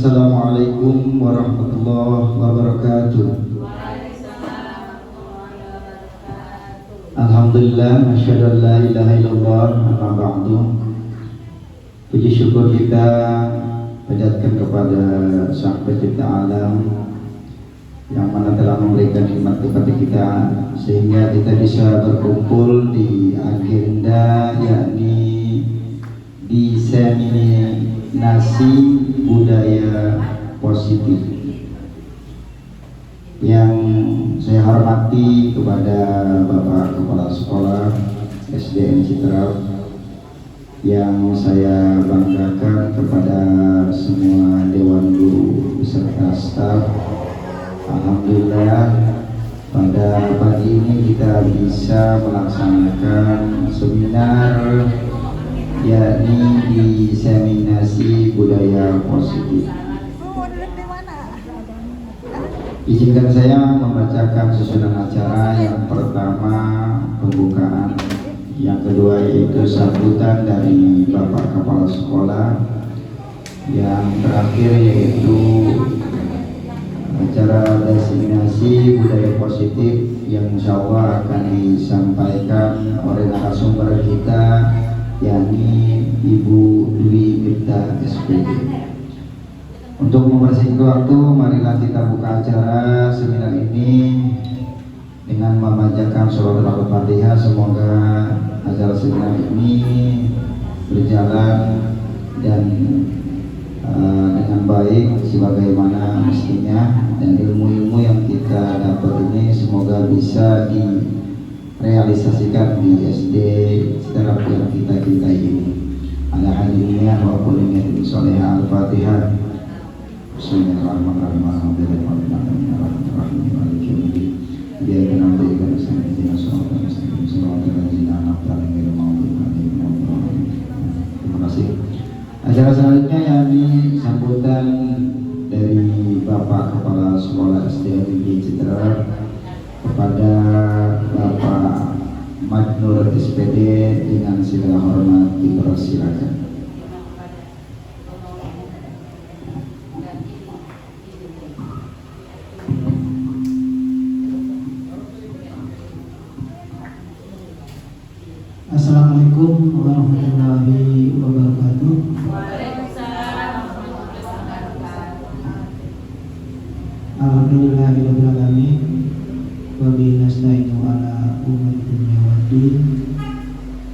Assalamualaikum warahmatullahi wabarakatuh. Alhamdulillah, asyhadu an la ilaha illallah, amma ba'du. Puji syukur kita panjatkan kepada Sang Pencipta Alam yang mana telah memberikan nikmat kepada kita sehingga kita bisa berkumpul di agenda yakni diseminasi budaya positif. Yang saya hormati kepada Bapak Kepala Sekolah SDN Citra, yang saya banggakan kepada semua Dewan Guru beserta staf. Alhamdulillah pada pagi ini kita bisa melaksanakan seminar yakni diseminasi budaya positif. Izinkan saya membacakan susunan acara. Yang pertama pembukaan, yang kedua yaitu sambutan dari Bapak Kepala Sekolah, yang terakhir yaitu acara destinasi budaya positif yang insya Allah akan disampaikan oleh narasumber kita yakni Ibu Dwi Miftah SPD. Untuk mempersingkat waktu, marilah kita buka acara seminar ini dengan memanjatkan sholawat Al-Fatihah. Semoga acara seminar ini berjalan dan dengan baik sebagaimana mestinya, dan ilmu-ilmu yang kita dapat ini semoga bisa direalisasikan di SD secara yang kita cintai ini. Ala hadiniyah wa kulli niyatin sholihah. Al-Fatihah. Bismillahirrahmanirrahim. Terima kasih. Acara selanjutnya yakni sambutan dari Bapak Kepala Sekolah SDN Citra kepada Bapak Madnur SPD dengan segala hormat dipersilakan. Assalamualaikum warahmatullahi wabarakatuh. Alhamdulillahirabbil alamin wa bihi nasta'inu ala umuri dunya waddin.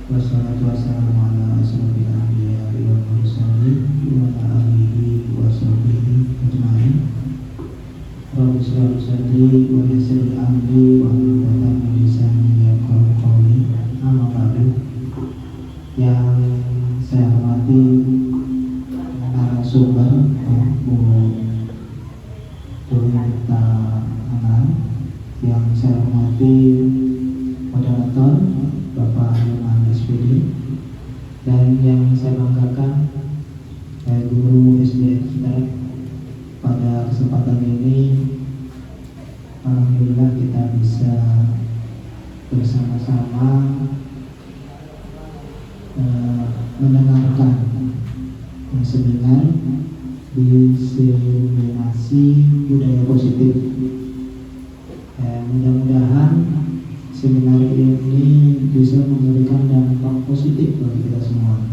Wassalatu wassalamu ala asyrofil anbiya'i wal mursalin wa ala alihi wa sahbihi ajma'in. Rabbi shrah li sadri wa yassir li amri wa hlul 'uqdatam min lisani yafqahu qawli. Amma ba'du. Yang saya hormati narasumber Bu Dwi Miftah Alam, yang saya hormati moderator Bapak Iman SPD, dan yang saya banggakan guru SD kita. Pada kesempatan ini alhamdulillah kita bisa bersama-sama mendengarkan seminar diseminasi budaya positif. Mudah-mudahan seminar ini bisa memberikan dampak positif bagi kita semua.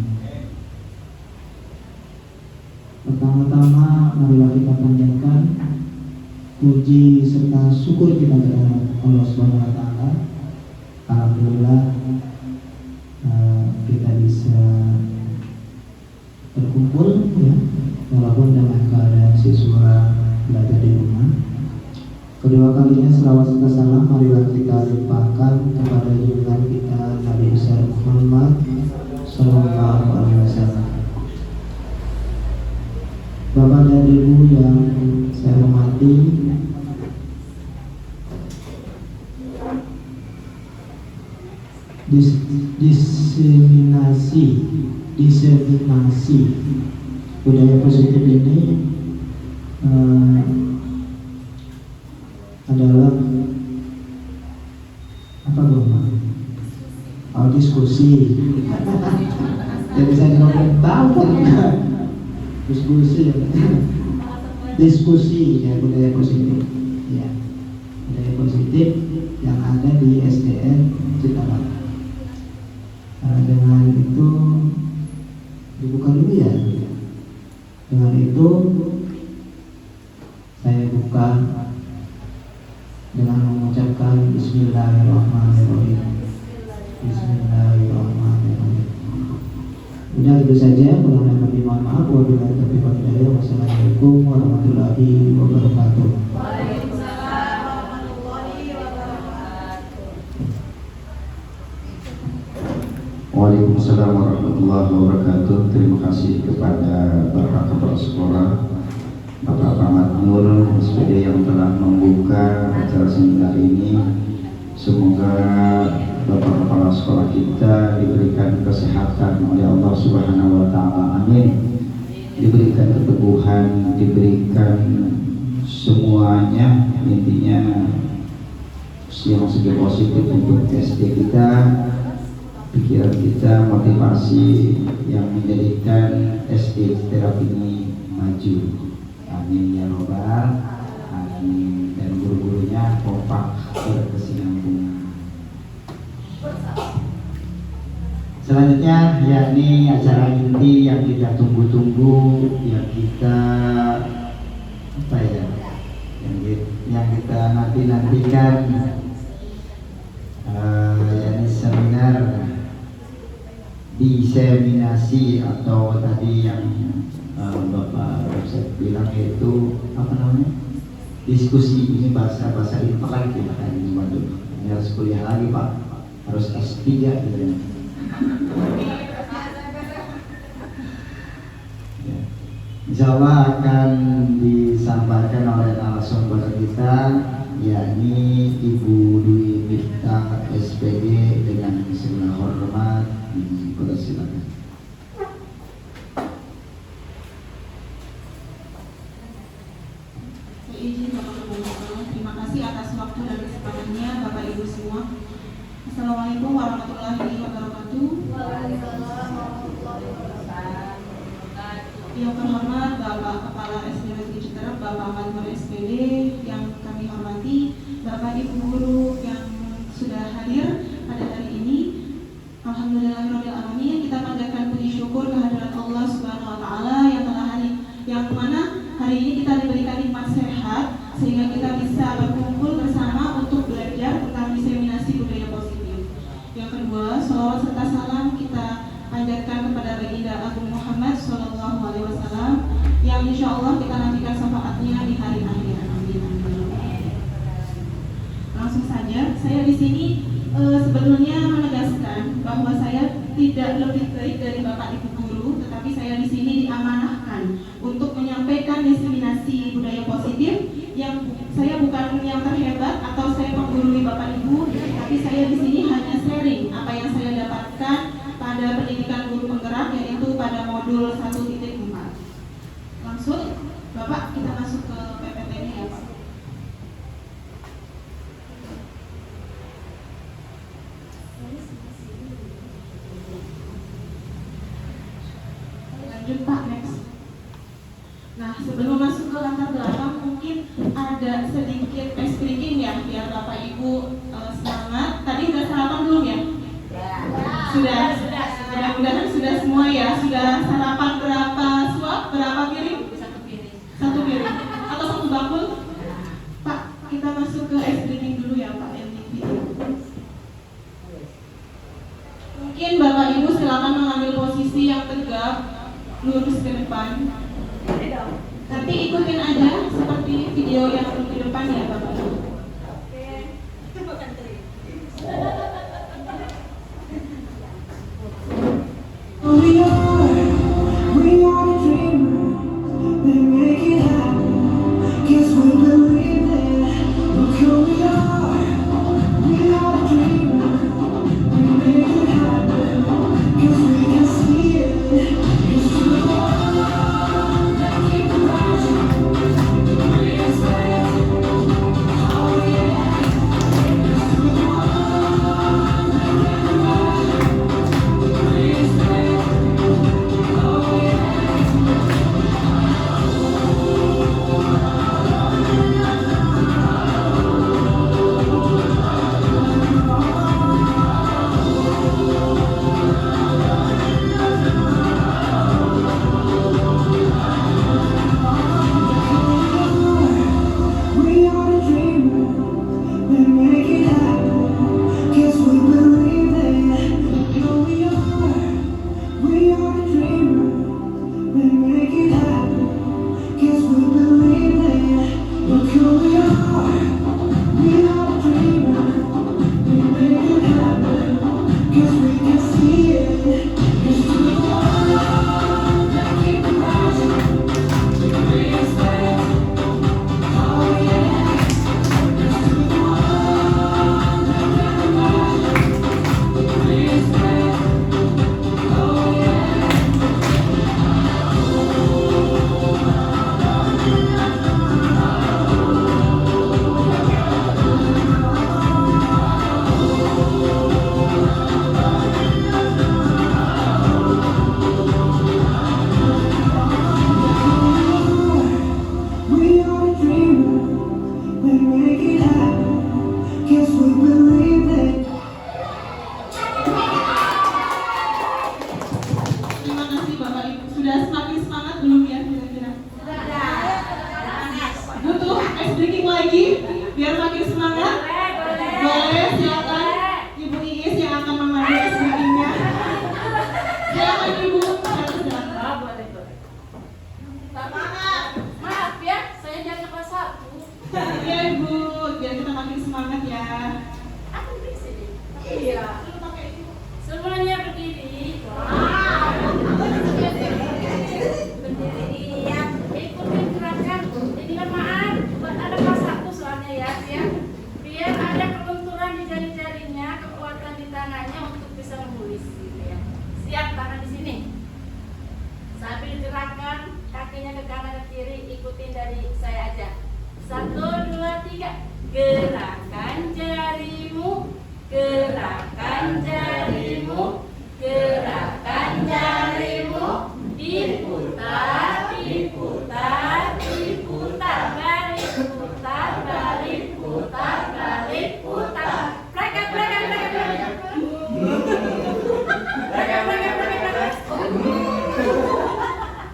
Pertama-tama marilah kita panjatkan puji serta syukur kita kepada Allah Subhanahu wa taala. Alhamdulillah kita bisa berkumpul ya, walaupun dengan keadaan siswa belajar di rumah. Kedua kalinya selawat serta salam marilah kita limpahkan kepada junjungan kita Nabi besar Muhammad Sallallahu Alaihi Wasallam. Bapak dan Ibu yang saya hormati, diseminasi budaya positif ini adalah apa Bapak? Diskusi. Jadi saya tidak tahu diskusi. diskusi ya, budaya positif ya, budaya positif yang ada di SDN Cikarang. Dengan itu dibuka dulu ya. Dengan itu saya buka dengan mengucapkan Bismillahirrahmanirrahim. Bismillahirrahmanirrahim. Udah gitu saja, kurang lebih mohon maaf. Wabillahi taufiq wal hidayah. Wassalamualaikum warahmatullahi wabarakatuh. Waalaikumsalam warahmatullahi wabarakatuh. Waalaikumsalam warahmatullahi wabarakatuh. Terima kasih kepada Bapak Kepala Sekolah Bapak Ahmad Nur SPD yang telah membuka acara seminar ini. Semoga Bapak Kepala Sekolah kita diberikan kesehatan oleh Allah Subhanahu wa Ta'ala, amin. Diberikan keteguhan, diberikan semuanya, intinya yang segi positif untuk SD kita, pikiran kita, motivasi yang menjadikan SD terapi ini maju. Amin ya robbal alamin. Dan guru-gurunya kompak berkesinambungan. Selanjutnya yakni acara inti yang kita tunggu-tunggu, yang kita apa ya, yang kita nantikan, yakni seminar diseminasi atau tadi yang Bapak Ustaz bilang itu apa namanya, diskusi. Ini bahasa ini apa lagi ya? Waduh, ini harus kuliah lagi Pak, harus S3 gitu ya. Insya Allah akan disampaikan oleh narasumber kita, yakni Ibu Dwi Miftah SPD dengan segala hormat. Silakan. Terima kasih atas waktu dan kesempatannya Bapak Ibu semua. Assalamualaikum warahmatullahi wabarakatuh. Waalaikumsalam warahmatullahi wabarakatuh. Yang terhormat Bapak Kepala SD Negeri Cikarang, Bapak Ahmad Nur SPD, yang kami hormati, Bapak Ibu guru yang sudah hadir pada hari ini. Alhamdulillahirrahmanirrahim. Kita panjatkan puji syukur kehadirat Allah Subhanahu wa Ta'ala yang mana hari ini kita diberikan nikmat sehat sehingga kita bisa berkumpul bersama untuk belajar tentang diseminasi budaya positif. Yang kedua, sholawat serta salam kita panjatkan kepada Baginda Agung Muhammad Sallallahu Alaihi Wasallam yang insya Allah kita nantikan syafaatnya di hari akhir. Amin. Langsung saja, saya di sini sebetulnya menegaskan bahwa saya tidak lebih baik dari Bapak Ibu guru, tetapi saya di sini diamanahkan untuk menyampaikan diseminasi budaya positif. Yang saya bukan yang terhebat atau saya menggurui Bapak Ibu, tapi saya di sini hanya sharing apa yang saya dapatkan pada pendidikan guru penggerak, yaitu pada modul 1.4. Langsung, Bapak, kita masuk ke PPT-nya ya Pak. Lanjut Pak, next. Nah, sebelum masuk ke latar belakang, mungkin ada sedikit explaining ya, biar Bapak Ibu semangat. Tadi udah sarapan belum ya? Sudah. Mudah-mudahan sudah semua ya. Sudah sarapan berapa suap? Berapa piring? Satu piring. Atau satu bakul? Pak, kita masuk ke explaining dulu ya Pak, yang di video. Mungkin Bapak Ibu silakan mengambil posisi yang tegak, lurus ke depan. Nanti ikutin aja seperti video yang di depan ya Bapak Ibu. We are the dreamers, they make it happen. Guess we believe it. Look who we are the dreamers, we make it happen. Guess we can see it. It's true. Keep rising, we expect. lagi biar makin semangat? Boleh, silakan Ibu Iis yang akan memandu SBI-nya. Silakan Ibu. Oh, boleh. Maaf ya, saya jangan kelas 1. Ya Ibu, biar kita makin semangat ya. Aku di sini. Iya. Semuanya berdiri. Berdiri ya. Ikutin gerakan. Ini lemaan buat ada kelas 1 soalnya ya. Biar ada kebenturan di jari-jarinya, kekuatan di tangannya untuk bisa menulis gitu ya. Siap, tangan di sini. Sambil digerakkan kakinya ke kanan ke kiri, ikutin dari saya aja. 1, 2, 3. Gerakan jarimu, gerakan jarimu, gerakan jarimu, diputar, diputar, diputar, balik putar, balik putar, balik putar. Plekat, plekat, plekat, plekat. Plekat, plekat, plekat, plekat.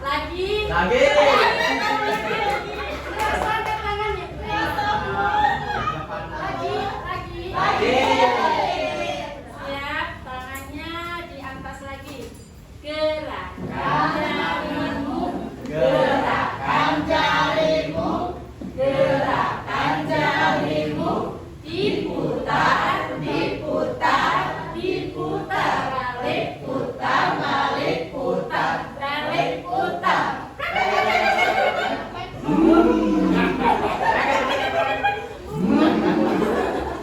Lagi. Terus angkat tangannya. Lagi. Siap, tangannya di atas lagi. Gerakan jarimu, gerakan jarimu, gerakan jarimu, diputar, diputar, diputar, balik putar, balik putar, balik putar.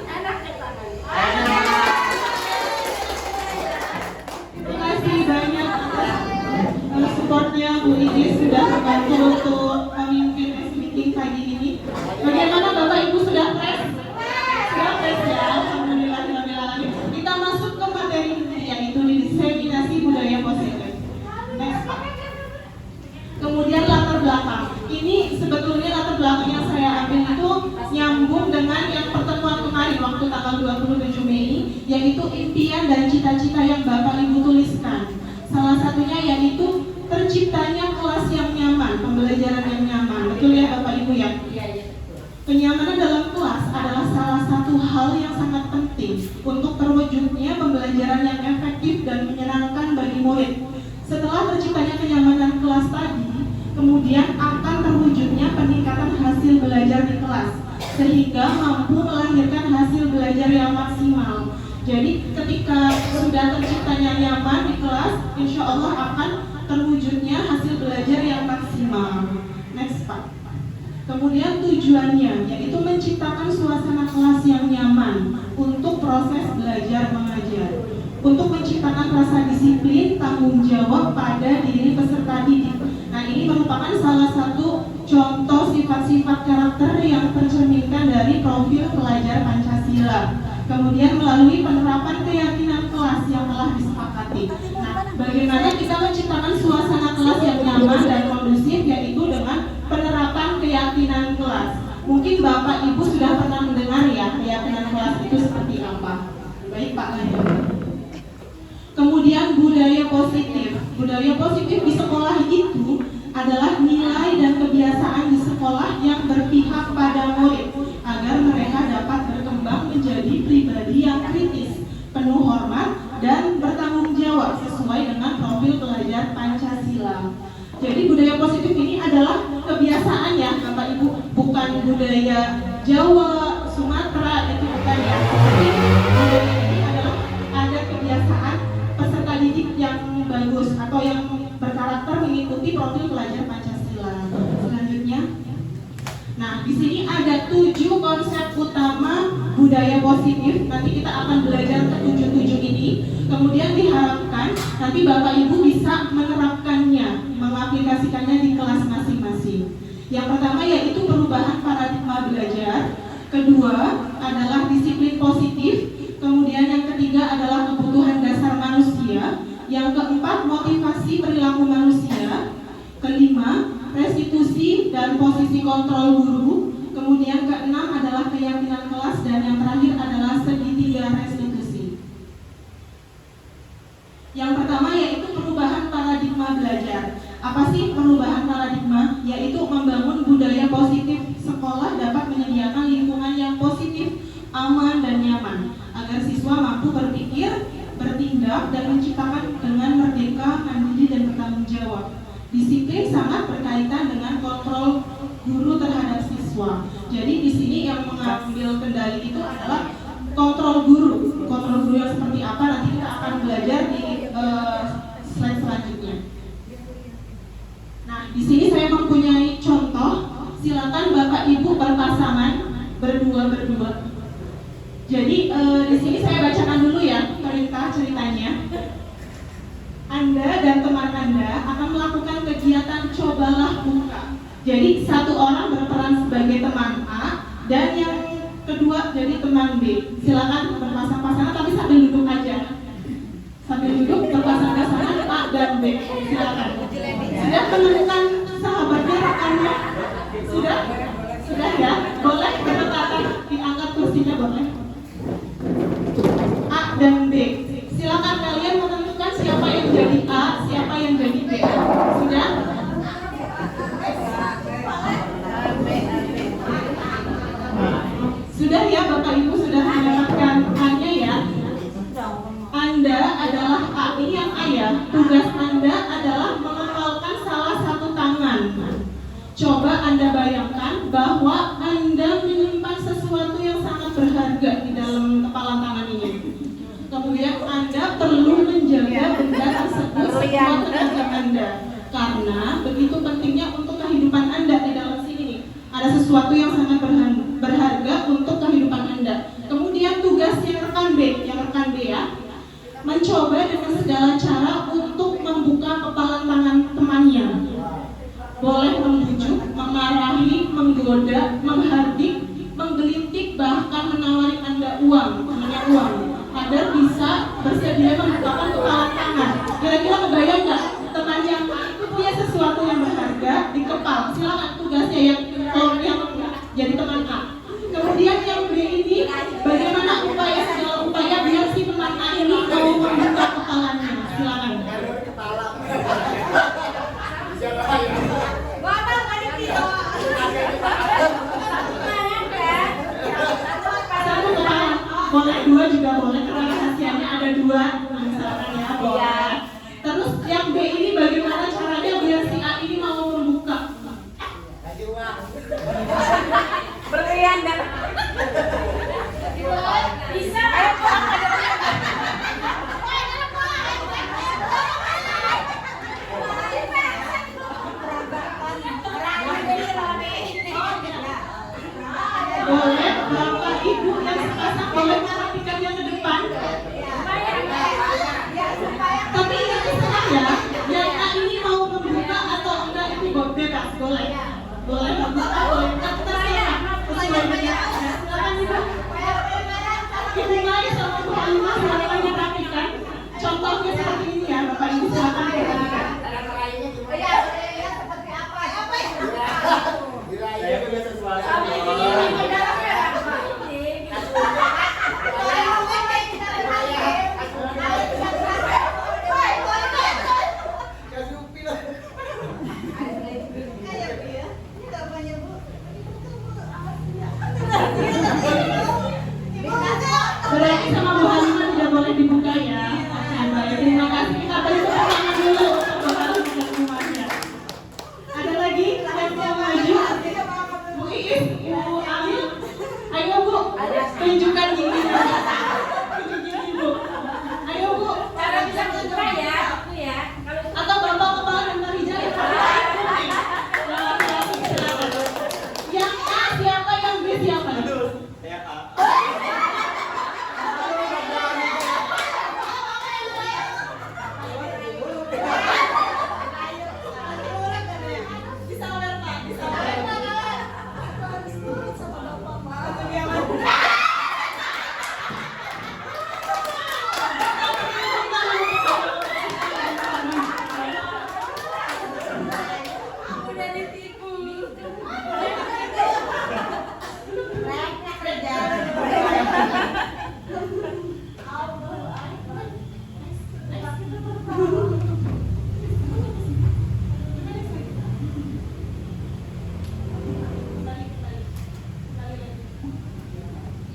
Enak ya tangan. Terima kasih banyak atas supportnya Bu Iis sudah membantu untuk memimpin meeting pagi ini. Bagaimana Bapak Ibu sudah fresh? Sudah fresh ya, alhamdulillah. Kita masuk ke materi inti yaitu diseminasi budaya positif. Next Pak. Kemudian latar belakang. Ini sebetulnya latar belakang yang saya ambil itu nyambung dengan yang pertemuan kemarin waktu tanggal 27 Mei, yaitu impian dan cita-cita yang Bapak Ibu tuliskan. Salah satunya yaitu terciptanya kelas yang nyaman, pembelajaran yang nyaman. Betul ya Bapak Ibu ya? Iya. Kenyamanan dalam kelas adalah salah satu hal yang sangat penting untuk terwujudnya pembelajaran yang efektif dan menyenangkan bagi murid. Setelah terciptanya kenyamanan kelas tadi, kemudian akan terwujudnya peningkatan hasil belajar di kelas, sehingga mampu melahirkan hasil belajar yang maksimal. Jadi ketika sudah terciptanya nyaman di kelas, insya Allah akan terwujudnya hasil belajar yang maksimal. Next Pak. Kemudian tujuannya yaitu menciptakan suasana kelas yang nyaman untuk proses belajar mengajar, untuk menciptakan rasa disiplin, tanggung jawab pada diri peserta didik. Nah, ini merupakan salah satu contoh sifat-sifat karakter yang tercerminkan dari profil pelajar Pancasila. Kemudian melalui penerapan keyakinan kelas yang telah disepakati. Nah, bagaimana kita menciptakan suasana kelas yang nyaman dan kondusif, yaitu dengan penerapan keyakinan kelas. Mungkin Bapak Ibu sudah pernah mendengar ya keyakinan kelas itu seperti apa. Baik Pak, lanjut. Kemudian budaya positif. Budaya positif di sekolah itu adalah nilai dan kebiasaan di sekolah yang berpihak pada murid agar mereka dapat berkembang menjadi pribadi yang kritis, penuh hormat, dan bertanggung jawab sesuai dengan profil pelajar Pancasila. Jadi budaya positif ini adalah kebiasaan ya Bapak Ibu, bukan budaya Jawa, Sumatera, itu bukan ya. Tapi budaya ini adalah ada kebiasaan peserta didik yang bagus atau yang berkarakter mengikuti profil pelajar Pancasila. Selanjutnya, nah di sini ada 7 konsep utama budaya positif. Nanti kita akan belajar ke 7 ini. Kemudian diharapkan nanti Bapak Ibu bisa menerapkannya, mengaplikasikannya di kelas masing-masing. Yang pertama yaitu perubahan paradigma belajar. Kedua adalah disiplin positif. Kemudian yang ketiga adalah kebutuhan dasar manusia. Yang keempat, motivasi perilaku manusia. Kelima, restitusi dan posisi kontrol guru. Kemudian keenam adalah keyakinan kelas, dan yang terakhir adalah segitiga restitusi. Yang pertama yaitu perubahan paradigma belajar. Apa sih perubahan paradigma? Yaitu membangun budaya positif sekolah dapat menyediakan siswa. Jadi di sini yang mengambil kendali itu adalah kontrol guru. Kontrol guru yang seperti apa nanti kita akan belajar di slide selanjutnya. Nah, di sini saya mempunyai contoh. Silakan Bapak Ibu berpasangan berdua. Jadi di sini saya bacakan dulu ya perintah ceritanya. Anda dan teman Anda akan melakukan kegiatan cobalah buka. Jadi satu orang berperan sebagai teman A dan yang kedua jadi teman B. Silakan berpasang-pasangan tapi sambil duduk aja. Sambil duduk berpasang-pasangan A dan B. Silakan. Sudah menemukan sahabatnya rekannya? Sudah ya? Boleh berdekatan, diangkat kursinya boleh. A dan B. Silakan kalian menentukan siapa yang jadi A, siapa yang jadi B. Sudah? Sudah ya Bapak Ibu sudah mendapatkan A-nya ya. Anda adalah A, ini yang A ya. Tugas Anda adalah mengepalkan salah satu tangan. Coba Anda bayangkan bahwa Anda menyimpan sesuatu yang sangat berharga di dalam kepalan tangan ini. Kemudian Anda perlu menjaga benda tersebut sekuat tenaga Anda. Karena begitu pentingnya untuk kehidupan Anda di dalam sini nih. Ada sesuatu yang sangat berharga untuk kehidupan Anda. Kemudian tugas yang rekan B ya, mencoba dengan segala cara untuk membuka kepalan tangan temannya. Boleh membujuk, memarahi, menggoda, menghardik, menggelintik, bahkan menawari Anda uang, agar bisa bersedia membukakan kepalan tangan. Kira-kira kebayang nggak? Teman yang itu punya sesuatu yang berharga di kepal. Silakan tugasnya yang jadi teman A. Kemudian yang B ini, bagaimana segala upaya biar si teman A ini mau membuka kepalanya. Silakan. Satu kepala, boleh dua juga boleh. Karena rahasianya ada dua, misalkan ya boleh. Terus yang B ini bagaimana caranya biar si A ini mau membuka? Berlian dan bisa. Boleh, Bapak Ibu yang sepasang boleh merapikannya ke depan. Tapi ingat terserah ya, yang A ini mau membuka atau enggak itu bebas, boleh. Boleh membuka, boleh enggak, terserah. Sesuai dengan silakan Ibu. Ibu Maya sama Bu Alima silakan merapikan. Contohnya seperti ini ya, Bapak Ibu silakan merapikan. Berarti sama Bu Alima tidak boleh dibuka ya. Baik, terima kasih. Kita beri tepuk tangan dulu untuk Bu Alima dan Bu Maya. Ada lagi yang mau maju? Bu Iis, Bu Amil, ayo Bu, tunjukkan giginya. Gigi Bu. Ayo Bu, Cara bisa buka ya, aku ya. atau Bapak Kepala dan Pak Rijal yang silakan. Yang A siapa, yang B siapa?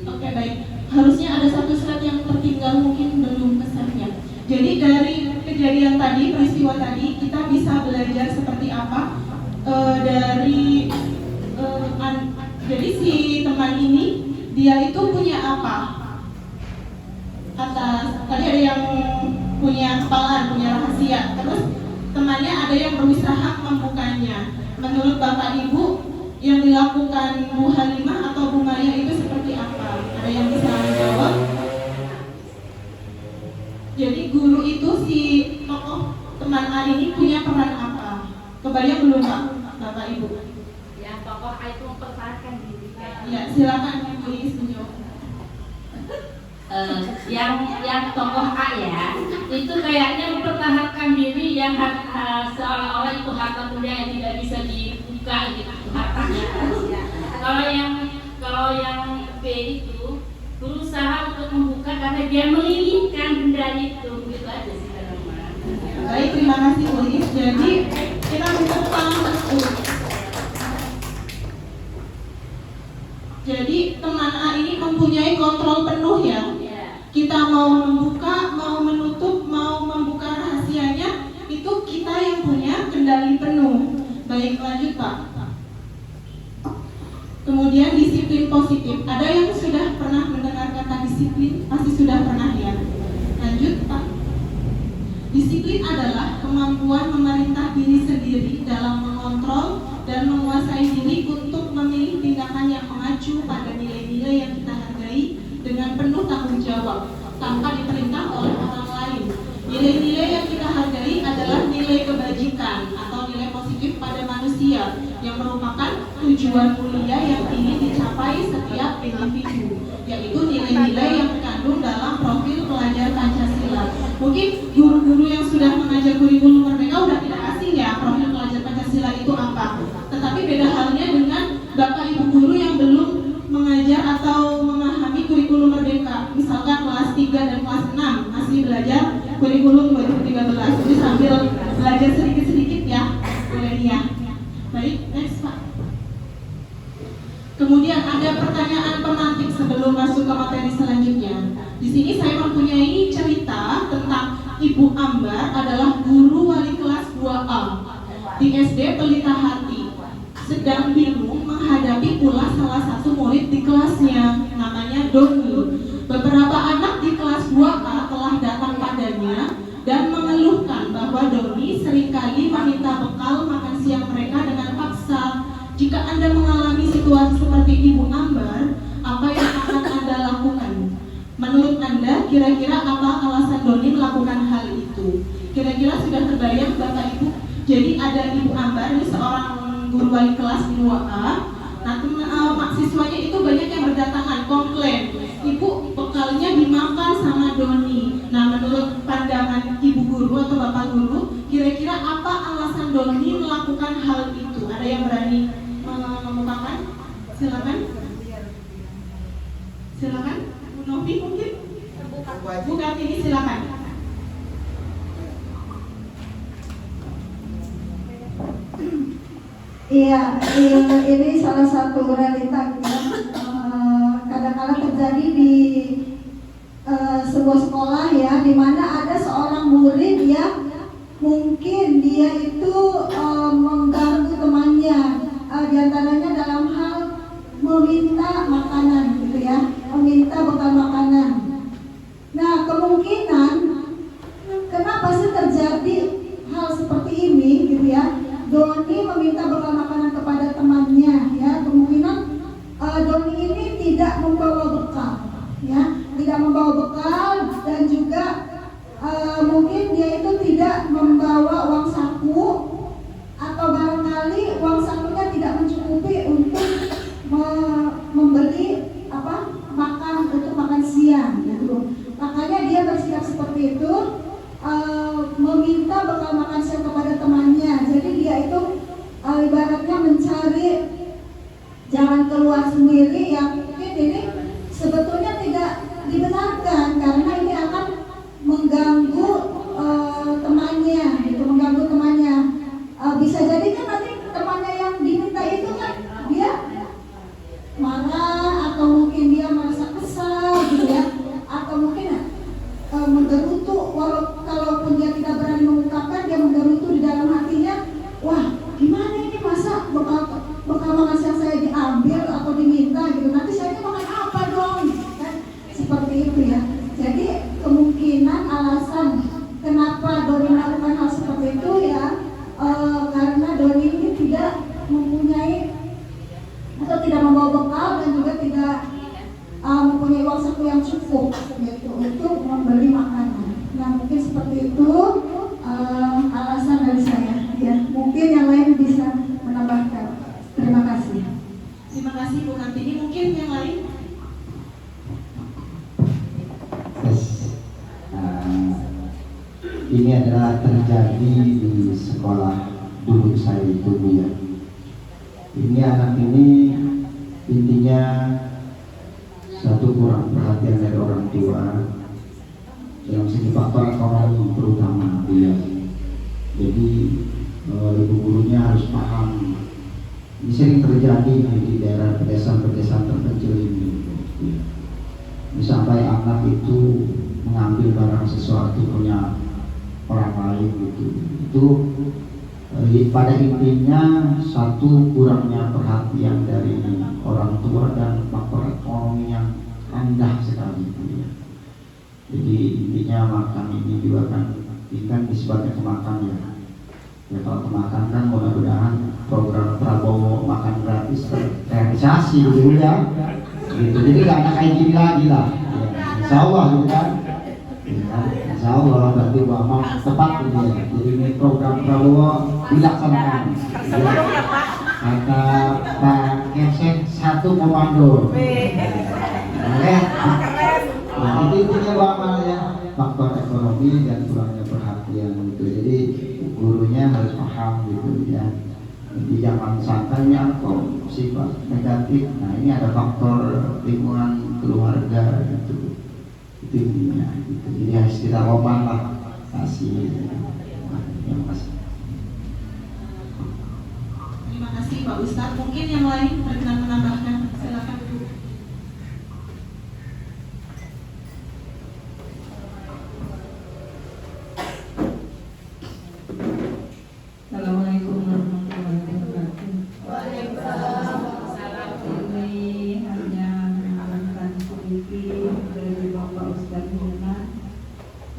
Oke baik, harusnya ada satu slide yang tertinggal mungkin belum kesannya. Jadi dari kejadian tadi, peristiwa tadi, kita bisa belajar seperti apa dari si teman ini dia itu punya apa? Atas tadi ada yang punya kepalaan, punya rahasia. Terus temannya ada yang berusaha membukanya. Menurut Bapak Ibu, yang dilakukan Bu Halimah atau Bu Maya itu seperti apa? Ada yang bisa menjawab? Jadi guru itu si tokoh teman A ini punya peran apa? Kebayang belum Pak, Bapak Ibu? Yang tokoh A itu mempertahankan diri kayaknya. Ya, silakan Ibu Iis menjawab. Yang tokoh A ya, itu kayaknya mempertahankan diri yang seolah-olah itu harta benda yang tidak bisa dibuka gitu, hartanya rahasia. Kalau yang B itu berusaha untuk membuka karena dia menginginkan benda itu, begitu aja sih teman-teman. Baik, terima kasih Bu Iis. Jadi kita tepuk tangan untuk. Jadi teman A ini mempunyai kontrol penuh ya. Kita mau membuka, mau menutup, mau membuka rahasianya, itu kita yang punya kendali penuh. Baik, lanjut Pak. Kemudian disiplin positif. Ada yang sudah pernah mendengar kata disiplin? Pasti sudah pernah ya. Lanjut Pak. Disiplin adalah kemampuan memerintah diri sendiri dalam mengontrol dan menguasai diri untuk memilih tindakan yang mengacu pada nilai-nilai yang kita hargai dengan penuh tanggung jawab tanpa diperintah oleh orang lain. Nilai-nilai yang kita hargai adalah nilai kebajikan atau nilai positif pada manusia yang merupakan tujuan mulia yang ingin dicapai setiap individu, yaitu nilai-nilai yang terkandung dalam profil pelajar Pancasila. Mungkin guru-guru yang sudah mengajar kurikulum Merdeka udah tidak asing ya profil pelajar Pancasila itu apa. Tetapi beda halnya dengan Bapak Ibu guru yang belum mengajar atau memahami kurikulum Merdeka, misalkan kelas 3 dan kelas 6 masih belajar kurikulum 2013. Jadi sambil belajar sedikit-sedikit ya, boleh ya. Baik, next Pak. Kemudian ada pertanyaan pemantik sebelum masuk ke materi selanjutnya. Di sini saya mempunyai cerita tentang Ibu Ambar adalah guru wali kelas 2A di SD Pelita Hati. Sedang bingung menghadapi pula salah satu murid di kelasnya, namanya Doni. Beberapa anak di kelas 2A telah datang padanya dan mengeluhkan bahwa Doni seringkali meminta bekal makan siang mereka dengan paksa. Jika Anda mengalami situasi seperti Ibu Ambar, apa yang akan Anda lakukan? Menurut Anda, kira-kira apa alasan Doni melakukan hal itu? Kira-kira sudah terbayang Bapak Ibu? Jadi ada Ibu Ambar, ini seorang guru wali kelas di 2A. Nah, mahasiswanya itu banyak yang berdatangan komplain, Ibu bekalnya dimakan sama Doni. Nah, menurut pandangan Ibu guru atau Bapak guru, kira-kira apa alasan Doni melakukan hal itu? Ada yang berani mengemukakan? Silakan. Silakan, Bu Novi mungkin. Bu Kartini silakan. Iya, ini salah satu realita ya. Kadang-kadang terjadi di sebuah sekolah ya, di mana ada seorang murid ya, mungkin dia itu mengganggu temannya, diantaranya dalam hal meminta makanan gitu ya, meminta bekal makanan. Nah, kemungkinan kenapa sih terjadi hal seperti ini gitu ya? Doni meminta bekal makanan kepada temannya ya, kemungkinan Doni ini tidak membawa bekal ya, tidak membawa bekal dan juga mungkin dia itu tidak membawa uang saku atau barangkali uang sakunya tidak mencukupi untuk membeli makan untuk makan siang gitu. Makanya dia bersikap seperti itu, meminta bekal makan siang kepada temannya. Jadi dia itu ibaratnya mencari jalan keluar sendiri yang mungkin ini sebetulnya tidak dibenarkan karena ini akan mengganggu temannya, gitu, mengganggu temannya. Bisa jadi kan nanti temannya yang diminta itu kan dia marah atau mungkin dia merasa kesal gitu ya, atau mungkin menggerutu, kalaupun dia tidak berani mengungkapkan, dia menggerutu di dalam hatinya, wah gimana ini masa bekal makan siang saya diambil atau diminta kasih Bu Kartini. Mungkin yang lain. Yes. Ini adalah terjadi di sekolah dulu saya itu, Bu ya. Ini anak ini intinya satu, kurang perhatian dari orang tua dalam segi faktor ekonomi terutama, Bu ya. Jadi ibu gurunya harus paham. Ini sering terjadi di daerah pedesaan-pedesaan terpencil ini, Bu ya. Ini sampai anak itu mengambil barang sesuatu punya orang lain gitu. Itu pada intinya satu, kurangnya perhatian dari orang tua dan faktor ekonomi yang rendah sekali gitu ya. Jadi intinya makan ini juga kan disebabkan kemakan ya. Ya kalau kemakan kan mudah-mudahan program Prabowo makan gratis terrealisasi gitu ya. Gitu. Jadi gak ada kayak gini lagi lah. Ya, insya Allah gitu kan. Ya, insya Allah berarti Bapak tepat gitu ya. Jadi ini program Prabowo dilaksanakan. Ya. Kata Pak Kepsek satu komando. Oke. Nah, itu intinya Bapak ya, faktor ekonomi dan kurangnya perhatian gitu. Jadi gurunya harus paham gitu ya. Jadi jangan sangkanya kok sifat negatif. Nah ini ada faktor lingkungan keluarga gitu. Itu intinya gitu. Jadi harus kita opan lah kasih yang kasih. Terima kasih Pak Ustadz. Mungkin yang lain berkenan menambahkan, silakan. Assalamualaikum warahmatullahi wabarakatuh. Ini hanya menambahkan sedikit dari Bapak Ustadz Hilman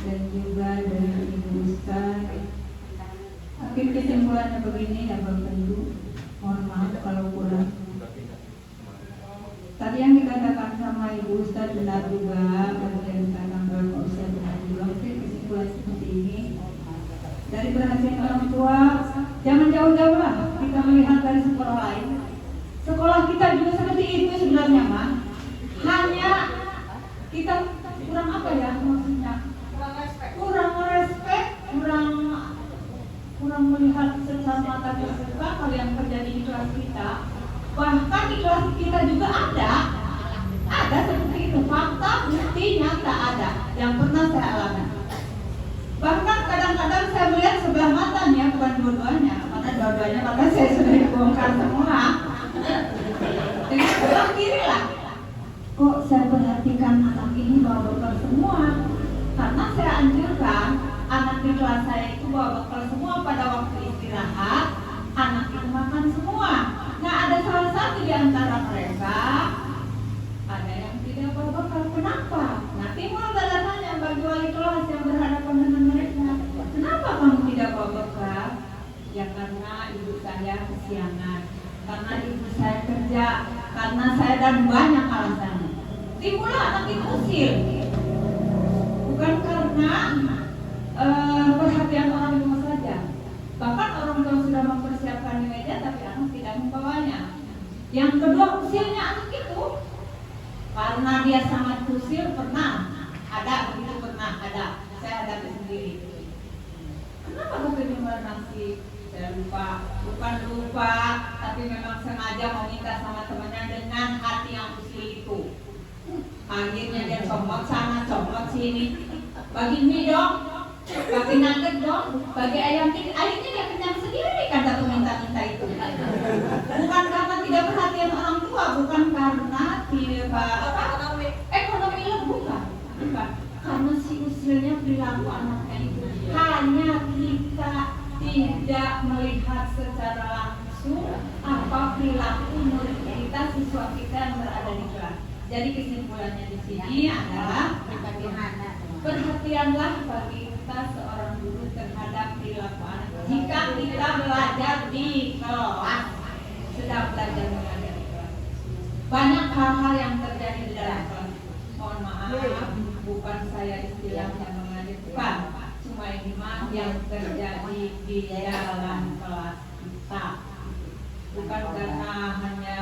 dan juga dari Ibu Ustadz. Akhir kesimpulannya begini ya Bapak Ibu, mohon maaf kalau kurang. Tadi yang dikatakan sama Ibu Ustadz benar juga, kemudian dikatakan Bapak Ustadz benar juga. Mungkin kesimpulan seperti ini. Dari perhatian orang tua, jangan jauh-jauh lah kita melihat dari sekolah lain. Sekolah kita juga seperti itu sebenarnya mah. Hanya kita kurang apa ya maksudnya? Kurang respect, kurang melihat secara mata terbuka hal yang terjadi di kelas kita. Bahkan di kelas kita juga ada seperti itu. Fakta, bukti, nyata ada yang pernah saya alami. Bahkan kadang-kadang saya melihat sebelah matanya, bukan dua-duanya, karena dua-duanya mata saya sudah dibongkar semua. Jadi sebelah kiri lah. Kok saya perhatikan anak ini bawa bekal semua? Karena saya anjurkan anak di kelas saya itu bawa bekal semua pada waktu istirahat. Anak itu makan semua. Nah ada salah satu di antara mereka ada yang tidak bawa bekal. Kenapa? Nah timbul tanda tanya bagi wali kelas yang berhadapan dengan mereka. Kenapa kamu tidak bawa bekal? Ya karena ibu saya kesiangan, karena ibu saya kerja, karena saya dan banyak alasan. Timbullah anak itu usil. Bukan karena perhatian orang tua saja. Bahkan orang tua sudah mempersiapkan di meja tapi anak tidak membawanya. Yang kedua usilnya anak itu karena dia sangat usil, pernah ada saya hadapi sendiri. Kenapa waktu nasi saya bukan lupa tapi memang sengaja mau minta sama temannya dengan hati yang usil itu. Akhirnya dia comot sana comot sini, bagi mie dong, bagi nugget dong, bagi ayam tik, akhirnya dia kenyang sendiri kata peminta-minta itu. Bukan karena tidak perhatian orang tua, bukan karena tidak ekonomi bukan. Karena si usilnya perilaku anaknya itu. Hanya kita tidak melihat secara langsung apa perilaku murid kita, siswa kita yang berada di kelas. Jadi kesimpulannya di sini adalah perhatianlah bagi kita seorang guru terhadap perilaku anak. Jika kita belajar di kelas, sedang belajar mengajar di kelas, banyak hal-hal yang terjadi di dalam kelas. Mohon maaf, bukan saya istilahnya mengajar, bukan. Cuma ini mah yang terjadi di dalam kelas kita. Bukan karena hanya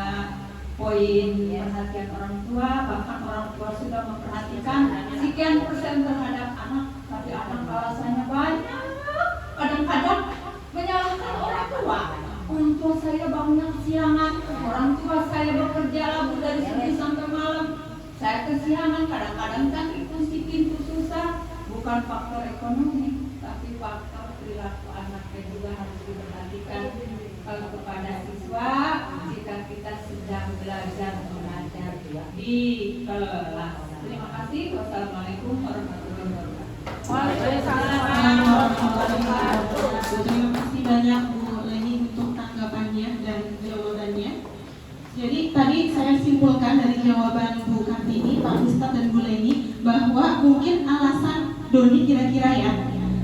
poin perhatian orang tua, bahkan orang tua sudah memperhatikan sekian persen terhadap anak, tapi anak alasannya banyak. Kadang-kadang menyalahkan orang tua. Orang tua saya bangunnya kesiangan, orang tua saya bekerja labu dari subuh sampai malam. Saya kesiangan, kadang-kadang kan itu si pintu susah. Bukan faktor ekonomi, tapi faktor perilaku anaknya juga harus diperhatikan kepada siswa jika kita sedang belajar mengajar di kelas. Terima kasih. Wassalamualaikum warahmatullahi wabarakatuh. Waalaikumsalam warahmatullahi wabarakatuh. Terima kasih banyak Bu Leni untuk tanggapannya dan jawabannya. Jadi tadi saya simpulkan dari jawaban Bu Kartini, Pak Ustadz dan Bu Leni bahwa mungkin alasan Doni kira-kira ya.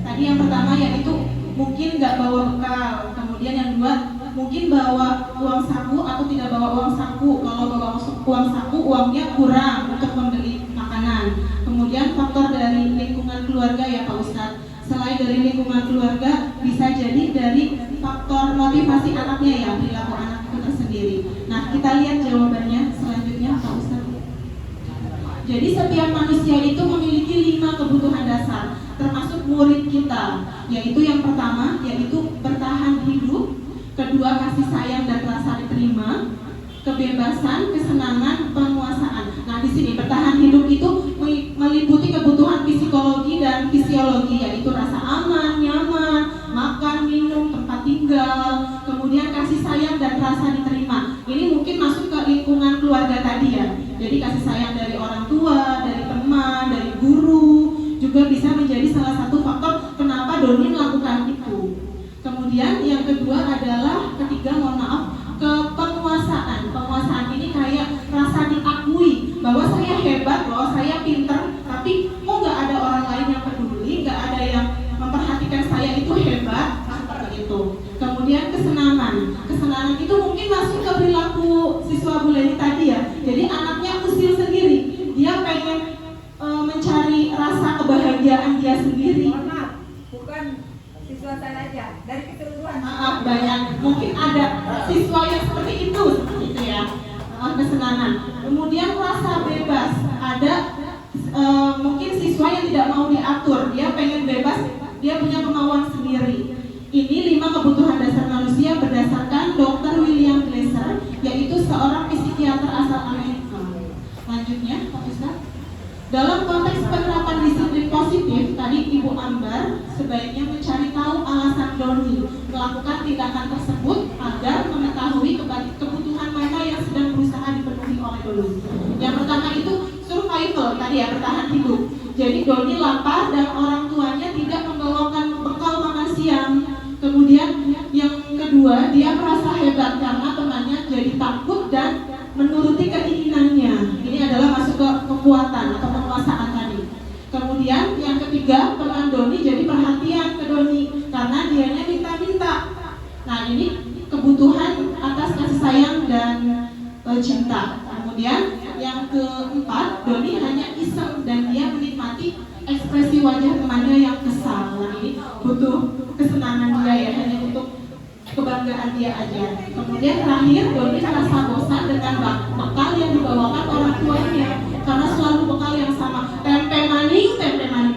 Tadi yang pertama yaitu mungkin nggak bawa bekal, kemudian yang kedua mungkin bawa uang saku atau tidak bawa uang saku. Kalau bawa uang saku, uangnya kurang untuk membeli makanan. Kemudian faktor dari lingkungan keluarga ya Pak Ustadz. Selain dari lingkungan keluarga, bisa jadi dari faktor motivasi anaknya ya, perilaku anak itu tersendiri. Nah, kita lihat jawabannya selanjutnya Pak Ustadz. Jadi setiap manusia itu memiliki 5 kebutuhan dasar, termasuk murid kita, yaitu yang pertama, yaitu bertahan hidup, kedua kasih sayang dan rasa diterima, kebebasan, kesenangan, penguasaan. Nah di sini bertahan hidup itu meliputi kebutuhan psikologi dan fisiologi, yaitu rasa aman, nyaman, makan, minum, tempat tinggal, kemudian kasih sayang dan rasa diterima. Ini mungkin masuk ke lingkungan keluarga tadi ya. Jadi kasih sayang dari orang tua, dari teman, dari guru juga bisa menjadi salah satu faktor kenapa Doni melakukan itu. Kemudian yang kedua adalah mohon maaf, ke penguasaan. Penguasaan ini kayak rasa diakui bahwa saya hebat, bahwa saya pinter, tapi kok nggak ada orang lain yang peduli, nggak ada yang memperhatikan saya itu hebat, seperti itu. Kemudian kesenangan. Kesenangan itu mungkin masuk ke perilaku siswa Bu Leni tadi ya. Jadi anaknya usil sendiri, dia pengen mencari rasa kebahagiaan dia sendiri. Maaf, bukan siswa saya aja, dari keseluruhan. Maaf, banyak. Mungkin ada siswa yang seperti itu ya. Kesenangan. Kemudian rasa bebas. Ada mungkin siswa yang tidak mau diatur, dia pengen bebas, dia punya kemauan sendiri. Ini 5 kebutuhan dasar manusia berdasarkan Dr. William Glasser, yaitu seorang psikiater asal Amerika. Lanjutnya, Pak Ustadz. Dalam konteks penerapan disiplin positif, tadi Ibu Ambar sebaiknya mencari tahu alasan Doni melakukan tindakan tersebut agar mengetahui kebutuhan mana yang sedang berusaha dipenuhi oleh Doni. Yang pertama itu survival, tadi ya, bertahan hidup. Jadi Doni lapar dan orang tuanya tidak membawakan bekal makan siang. Kemudian yang kedua, dia merasa hebat karena temannya jadi takut dan menuruti keinginannya. Ini adalah masuk ke kekuatan atau penguasaan tadi. Kemudian yang ketiga, teman Doni jadi perhatian ke Doni karena dianya minta-minta. Nah ini kebutuhan atas kasih sayang dan cinta. Kemudian yang keempat, Doni hanya iseng dan dia menikmati ekspresi wajah temannya yang kesal. Nah ini butuh kesenangan dia ya, hanya untuk kebanggaan dia aja. Kemudian terakhir, Doni merasa bosan dengan bekal yang dibawakan orang tuanya karena selalu bekal yang sama, tempe manis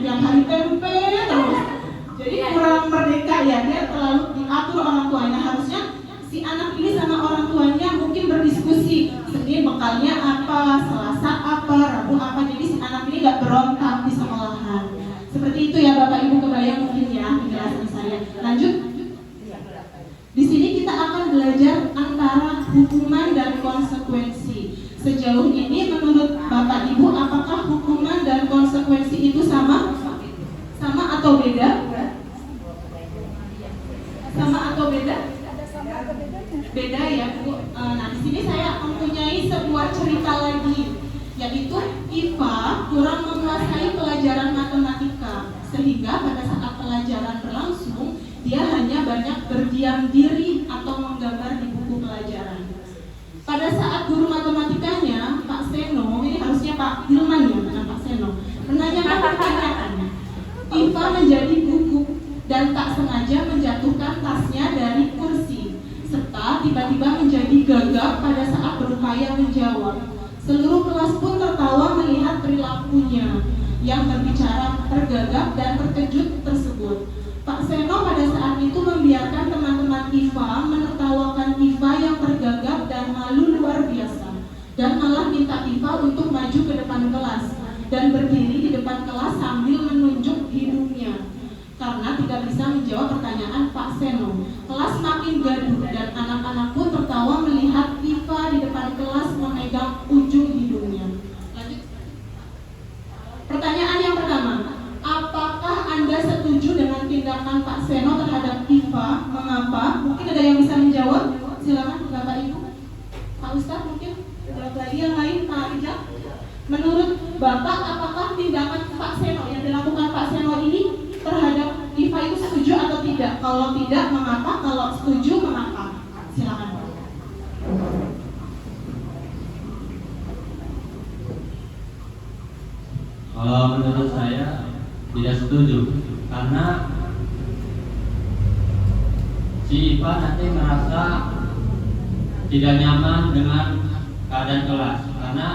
yang hari tempe terus. Jadi kurang merdeka ya, dia terlalu diatur orang tuanya. Harusnya si anak ini sama orang tuanya mungkin berdiskusi, Senin bekalnya apa, Selasa apa, Rabu apa. Jadi si anak ini gak berontak di sekolahan. Seperti itu ya Bapak Ibu, kebayang mungkin ya penjelasan saya. Lanjut. Di sini kita akan belajar antara hukuman dan konsekuensi. Sejauh ini menurut Bapak Ibu, apakah hukuman dan konsekuensi itu sama? Sama atau beda? Sama atau beda? Beda ya Bu. Nah di sini saya mempunyai sebuah cerita lagi, yaitu Iva kurang menguasai pelajaran matematika, sehingga pada saat pelajaran berlangsung dia hanya banyak berdiam diri atau menggambar di buku pelajaran. Pada saat guru matematikanya, Pak Seno, ini harusnya Pak Hilman ya, bukan Pak Seno, menanyakan pertanyaan, Iva menjadi gugup dan tak sengaja menjatuhkan tasnya dari kursi, serta tiba-tiba menjadi gagap pada saat berupaya menjadi yang berbicara tergagap dan terkejut tersebut. Pak Seno pada saat itu membiarkan teman-teman IFA menertawakan IFA yang tergagap dan malu luar biasa, dan malah minta IFA untuk maju ke depan kelas dan berdiri di depan kelas sambil menunjuk hidungnya karena tidak bisa menjawab pertanyaan Pak Seno. Kelas makin gaduh dan anak-anak pun tertawa melihat IFA di depan kelas memegang ujung hidungnya. Lanjut. Pertanyaan yang pertama, apakah Anda setuju dengan tindakan Pak Seno terhadap IFA? Mengapa? Mungkin ada yang bisa menjawab? Silakan Bapak Ibu. Pak Ustadz mungkin jawab lagi, yang lain Pak Rijal. Menurut Bapak, apakah tindakan Pak Seno yang dilakukan Pak Seno ini terhadap IFA itu setuju atau tidak? Kalau tidak, mengapa? Kalau setuju, mengapa? Silakan. Kalau menurut saya tidak setuju, karena si IPA nanti merasa tidak nyaman dengan keadaan kelas, karena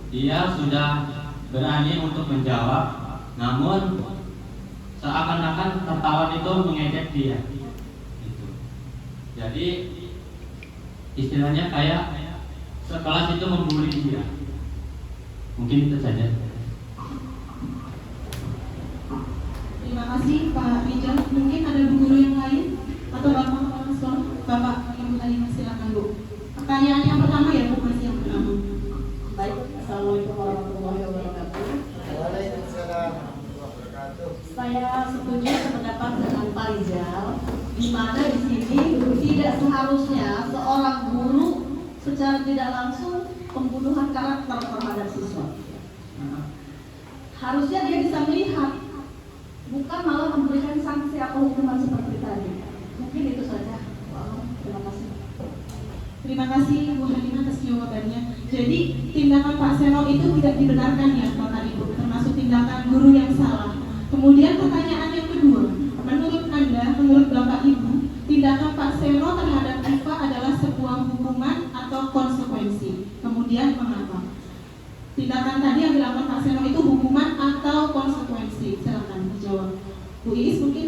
dia sudah berani untuk menjawab, namun seakan-akan tertawan itu mengejek dia. Gitu. Jadi istilahnya kayak sekelas itu membuli dia. Mungkin itu saja. Terima kasih Pak Rijal. Mungkin ada guru yang lain atau Bapak kepala sekolah? Bapak Ibu Halimah, silakan Bu. Pertanyaan yang pertama ya Bu, masih yang pertama. Baik, Assalamualaikum warahmatullahi wabarakatuh. Saya setuju sependapat dengan Pak Rijal, di mana di sini tidak seharusnya seorang guru secara tidak langsung pembunuhan karakter terhadap siswa. Harusnya dia bisa melihat, bukan malah memberikan sanksi atau hukuman seperti tadi. Mungkin itu saja. Terima kasih. Terima kasih Bu Halimah atas jawabannya. Jadi tindakan Pak Seno itu tidak dibenarkan ya Bapak Ibu, termasuk tindakan guru yang salah. Kemudian pertanyaan yang kedua, menurut Anda, menurut Bapak Ibu, tindakan Pak Seno terhadap IFA adalah sebuah hukuman atau konsekuensi? Kemudian mengapa? Tindakan tadi yang dilakukan Pak Seno itu hukuman atau konsekuensi? Silakan dijawab. Bu Iis mungkin?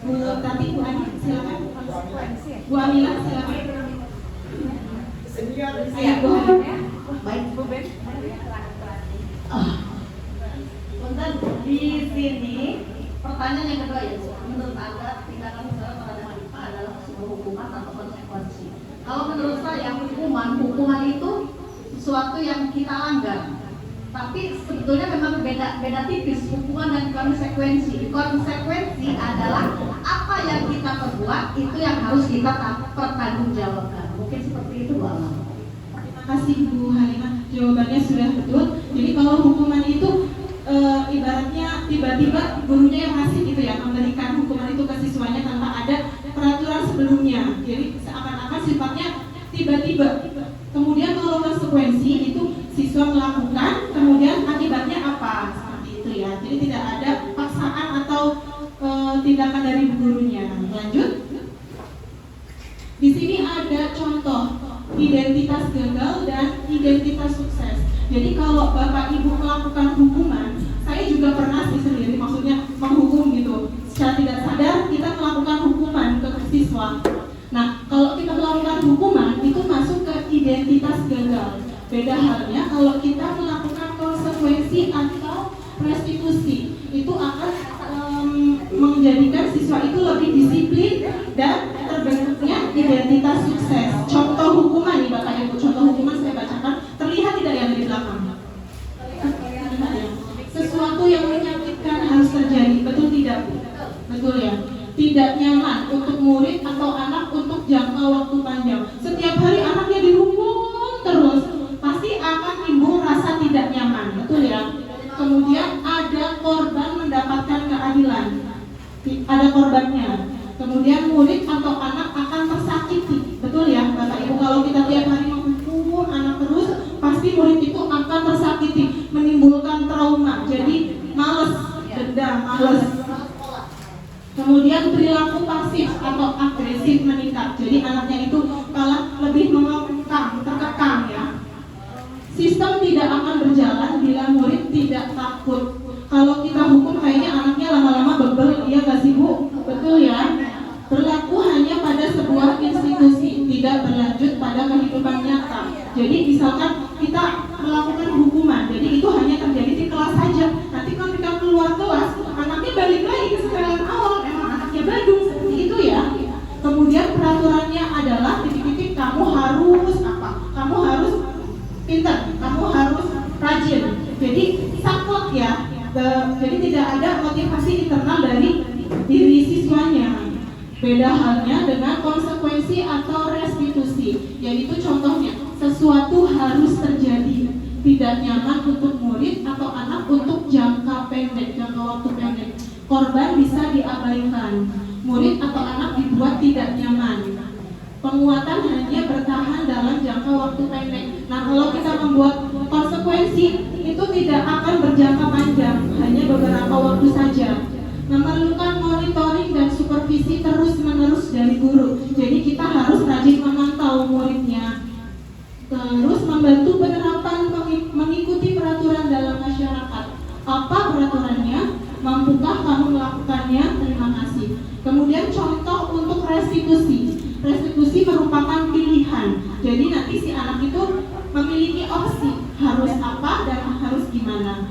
Bu Tati, Bu Ani, silakan. Bu Amila, silakan. Saya Bu Halimah. Baik, Bu Ben. Punten, di sini pertanyaan yang kedua ya, Bu. Menurut Anda tindakan saudara terhadap IPA adalah sebuah hukuman atau konsekuensi? Kalau menurut saya hukuman itu sesuatu yang kita langgar. Tapi sebetulnya memang beda tipis hukuman dan konsekuensi. Konsekuensi adalah apa yang kita perbuat itu yang harus kita pertanggungjawabkan. Mungkin seperti itu Bu Alam. Terima kasih Bu Halimah, jawabannya sudah betul. Jadi kalau hukuman itu ibaratnya tiba-tiba gurunya yang ngasih gitu ya, memberikan hukuman itu ke siswanya tanpa ada peraturan sebelumnya. Jadi seakan-akan sifatnya tiba-tiba. Kemudian kalau konsekuensi itu siswa melakukan, kemudian akibatnya apa? Seperti itu ya. Jadi tidak ada paksaan atau tindakan dari gurunya. Lanjut. Di sini ada contoh identitas gagal dan identitas sukses. Jadi kalau Bapak Ibu melakukan hukuman, saya juga pernah sendiri, maksudnya menghukum gitu. Secara tidak sadar kita melakukan hukuman ke siswa. Nah, kalau kita melakukan hukuman itu masuk ke identitas gagal. Beda halnya kalau kita melakukan konsekuensi atau restitusi, itu akan menjadikan siswa itu lebih disiplin dan terbentuknya identitas sukses. Contoh hukuman nih Bapak Ibu, contoh hukuman saya bacakan, terlihat tidak yang di belakang? Terlihat ya. Sesuatu yang menyakitkan harus terjadi, betul tidak Bu? Betul ya. Tidak nyaman untuk murid atau anak untuk jangka waktu panjang. Setiap hari anaknya dihukum terus, pasti akan timbul rasa tidak nyaman, betul ya. Kemudian ada korban mendapatkan keadilan, ada korbannya. Kemudian murid atau anak akan tersakiti, betul ya Bapak Ibu. Kalau kita tiap hari menghukum anak terus, pasti murid itu akan tersakiti, menimbulkan trauma. Jadi males, dendam, males. Kemudian perilaku pasif atau agresif meningkat. Jadi anaknya itu kalah lebih mengekang dikekang ya. Sistem tidak akan berjalan bila murid tidak takut. Kalau kita hukum kayaknya anaknya lama-lama bebel, iya gak sih Bu? Betul ya? Berlaku hanya pada sebuah institusi, tidak berlanjut pada kehidupan nyata. Jadi misalkan kita melakukan hukuman, jadi itu hanya terjadi di kelas saja. Nanti kalau kita keluar kelas, anaknya balik lagi ke setelan awal, emang anaknya badung, seperti itu ya. Kemudian peraturannya adalah titik-titik kamu harus apa? Kamu harus pintar, kamu harus rajin. Jadi saklek ya. Jadi tidak ada motivasi internal dari diri siswanya. Beda halnya dengan konsekuensi atau restitusi, yaitu contohnya sesuatu harus terjadi, tidak nyaman untuk murid atau anak untuk jangka pendek, jangka waktu pendek. Korban bisa diabaikan, murid atau anak dibuat tidak nyaman. Penguatan hanya bertahan dalam jangka waktu pendek. Nah, kalau kita membuat konsekuensi itu tidak akan berjangka panjang, hanya beberapa waktu saja. Memerlukan monitoring dan supervisi terus-menerus dari guru. Jadi kita harus rajin memantau muridnya. Terus membantu penerapan mengikuti peraturan dalam masyarakat. Apa peraturannya? Mampukah kamu melakukannya? Terima kasih. Kemudian contoh untuk restitusi. Restitusi merupakan pilihan. Jadi nanti si anak itu memiliki opsi harus apa dan harus gimana.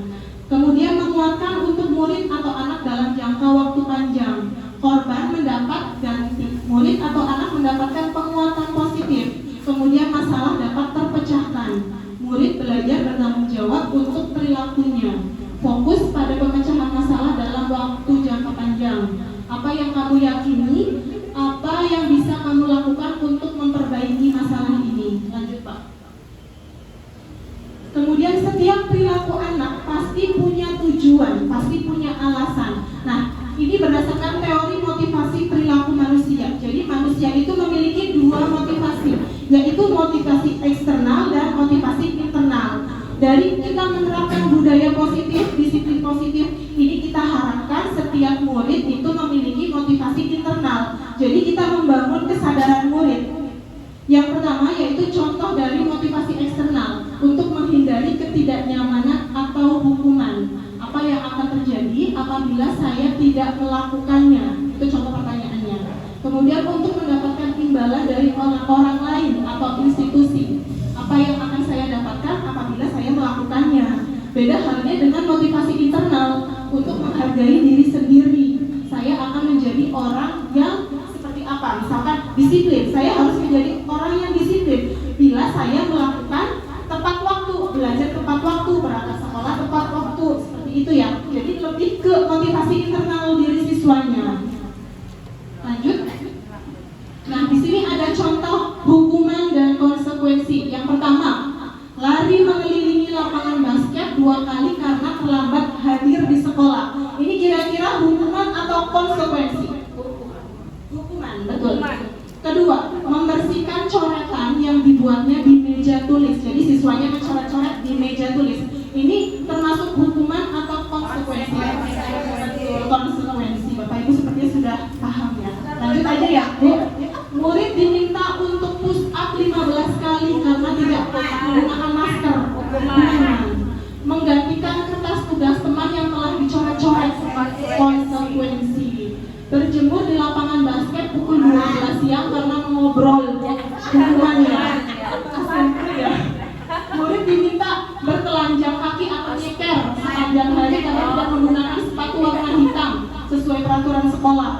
Kemudian menguatkan untuk murid atau anak dalam jangka waktu panjang. Korban mendapat ganti, murid atau anak mendapatkan penguatan positif. Kemudian masalah dapat terpecahkan. Murid belajar bertanggung jawab untuk perilakunya. Fokus pada pemecahan masalah dalam waktu jangka panjang. Apa yang kamu yakini, apa yang bisa kamu lakukan untuk memperbaiki masalah ini. Lanjut Pak. Kemudian setiap perilaku anak pasti punya tujuan, pasti punya alasan. Nah, ini berdasarkan teori motivasi perilaku manusia. Jadi manusia itu memiliki dua motivasi, yaitu motivasi eksternal dan motivasi internal. Dari kita menerapkan budaya positif, disiplin positif, ini kita harapkan setiap murid itu memiliki motivasi internal. Jadi kita membangun kesadaran murid. Yang pertama yaitu contoh dari motivasi eksternal untuk menghindari ketidaknyamanan atau hukuman. Apa yang akan terjadi apabila saya tidak melakukannya? Itu contoh pertanyaannya. Kemudian untuk mendapatkan imbalan dari orang lain atau institusi. Apa yang akan saya dapatkan apabila saya melakukannya? Beda halnya dengan motivasi internal untuk menghargai diri sendiri. Saya akan menjadi orang yang apa? Misalkan disiplin, saya harus menjadi orang yang disiplin bila saya melakukan tepat waktu, belajar tepat waktu, berangkat sekolah tepat waktu, seperti itu ya. Jadi lebih ke motivasi internal diri siswanya. Lanjut. Nah, di sini ada contoh hukuman dan konsekuensi. Yang pertama, lari mengelilingi lapangan basket 2 kali karena terlambat hadir di sekolah. Ini kira-kira hukuman atau konsekuensi? Hukuman, betul. Kedua, membersihkan coretan yang dibuatnya di meja tulis. Jadi siswanya mencoret-coret di meja tulis. Ini termasuk hukuman atau konsekuensi? Konsekuensi. Bapak Ibu sepertinya sudah paham ya. Lanjut aja ya, Bu. Murid diminta untuk push up 15 kali karena tidak menggunakan masker. Hukuman. Menggantikan kertas tugas teman yang telah dicoret-coret. Konsekuensi. Berjemur di lapangan basket pukul 12 siang karena mengobrol. Hukumannya. Ya. Murid diminta bertelanjang kaki atau nyeker sepanjang hari karena tidak menggunakan sepatu warna hitam sesuai peraturan sekolah.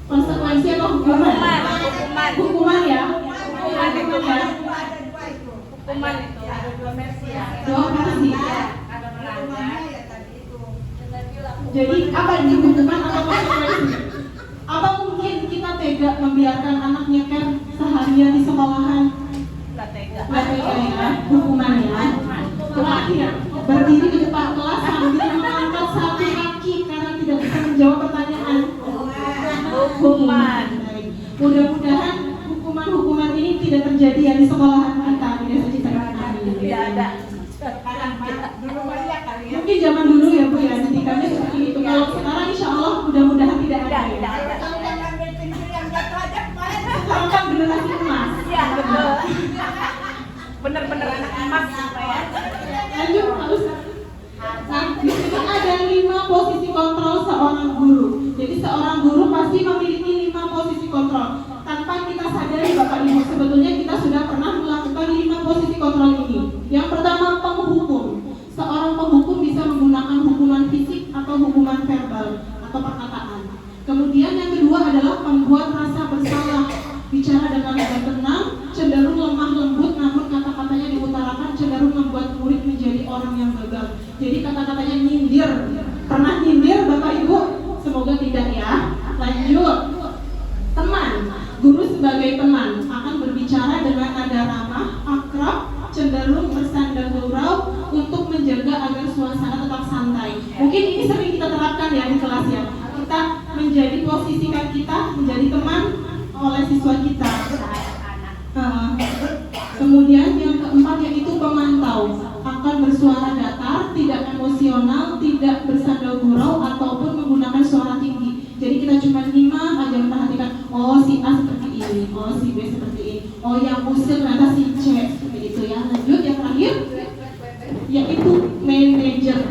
Konsekuensi atau hukuman? Hukuman ya. Hukuman ya. Hukuman itu ada 2 versi ya. 2 versi. Ada belajar ya tadi itu. Jadi apa ini hukuman atau konsekuensi? Apa mungkin kita tega membiarkan anak nyeker seharian di sekolahan? Nggak tega. Nggak tega ya, hukumannya. Terakhir, berdiri di depan kelas sambil mengangkat satu kaki karena tidak bisa menjawab pertanyaan. Hukuman. Mudah-mudahan hukuman-hukuman ini tidak terjadi ya di sekolahan kita, di desa Cicarakan. Tidak ada. Dulu banyak kali ya. Mungkin zaman dulu ya Bu ya, didikanya seperti itu. Kalau sekarang insya Allah mudah-mudahan tidak ada. Tidak ada. Kalau yang ambil pensil yang jatuh aja kemarin. Sekarang kan generasi emas. Iya betul. Kemudian yang kedua adalah membuat rasa bersalah. Bicara dengan nada tenang, cenderung lemah lembut, namun kata-katanya diutarakan cenderung membuat murid menjadi orang yang gagal. Jadi kata-katanya nyindir. Pernah nyindir Bapak Ibu? Semoga tidak ya. Lanjut. Teman. Guru sebagai teman akan berbicara dengan nada ramah, akrab, cenderung bersandar gurau untuk menjaga agar suasana tetap santai. Mungkin ini sering kita terapkan ya di kelas ya. Kita menjadi posisikan kita menjadi teman oleh siswa kita. Kemudian yang keempat yaitu pemantau, akan bersuara datar, tidak emosional, tidak bersandar gurau ataupun menggunakan suara tinggi. Jadi kita cuma nyimak aja, memperhatikan, oh si A seperti ini, oh si B seperti ini, oh yang usil ternyata si C, seperti itu ya. Lanjut yang terakhir yaitu manajer.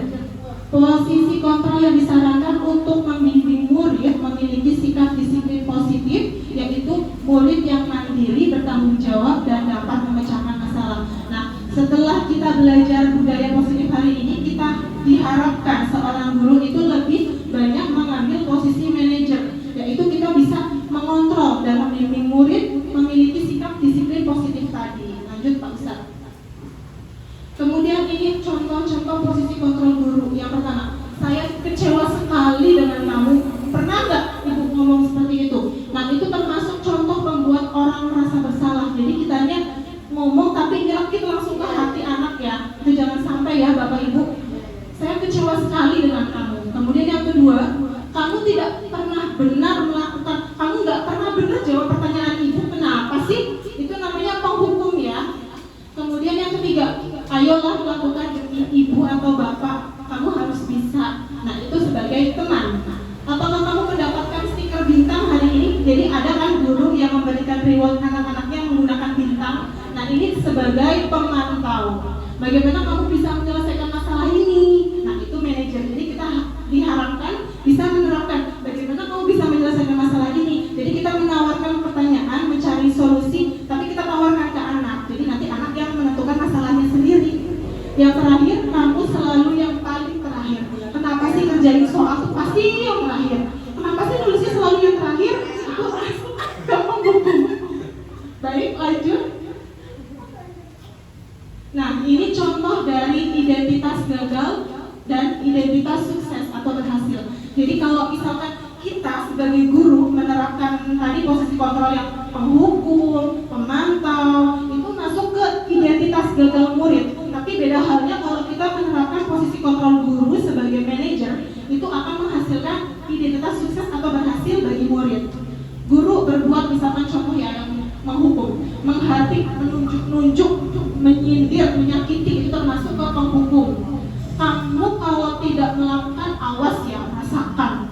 Posisi kontrol yang disarankan untuk membimbing murid memiliki sikap disiplin positif, yaitu murid yang mandiri, bertanggung jawab, dan dapat memecahkan masalah. Nah, setelah kita belajar budaya positif hari ini, kita diharapkan seorang guru itu lebih banyak mengambil posisi manajer, yaitu kita bisa mengontrol dan membimbing murid memiliki sikap disiplin positif tadi. Lanjut Pak Ustaz. Kemudian ini contoh-contoh posisi kontrol guru. Yang pertama, saya kecewa sekali dengan kamu. Pernah nggak Ibu ngomong seperti itu? Nah, itu termasuk contoh membuat orang merasa bersalah. Jadi kitanya ngomong tapi nyelekit langsung ke hati anak ya. Itu jangan sampai ya Bapak Ibu. Saya kecewa sekali dengan kamu. Kemudian yang kedua, kamu tidak pernah benar melakukan, kamu nggak pernah benar jawab pertanyaan Ibu. Kenapa sih? Itu namanya penghukum ya. Kemudian yang ketiga, ayolah lakukan demi ibu atau bapak, kamu harus bisa. Nah, itu sebagai teman. Apakah kamu mendapatkan stiker bintang hari ini? Jadi ada kan guru yang memberikan reward anak-anaknya menggunakan bintang. Nah, ini sebagai pemantau. Bagaimana kamu bisa menyelesaikan masalah ini? Nah, itu manajer. Jadi kita diharapkan bisa menerapkan bagaimana kamu bisa menyelesaikan masalah ini. Jadi kita menawarkan pertanyaan, mencari solusi, tapi kita tawarkan ke anak. Jadi nanti anak yang menentukan masalahnya sendiri. Yang terakhir, kamu selalu yang paling terakhir. Kenapa sih kerjain soal itu pasti yang terakhir? Kenapa sih nulisnya selalu yang terakhir? Itu gampang gugup. Baik, lanjut. Nah, ini contoh dari identitas gagal dan identitas sukses atau berhasil. Jadi kalau misalkan kita sebagai guru menerapkan tadi posisi kontrol yang penghukum, pemantau, itu masuk ke identitas gagal murid. Tapi beda halnya kalau kita menerapkan posisi kontrol guru sebagai manajer, itu akan menghasilkan identitas sukses atau berhasil bagi murid. Guru berbuat misalkan contoh ya yang menghukum, menghardik, menunjuk-nunjuk, menyindir, menyakiti, itu termasuk ke penghukum. Kamu kalau tidak melakukan, awas ya, rasakan.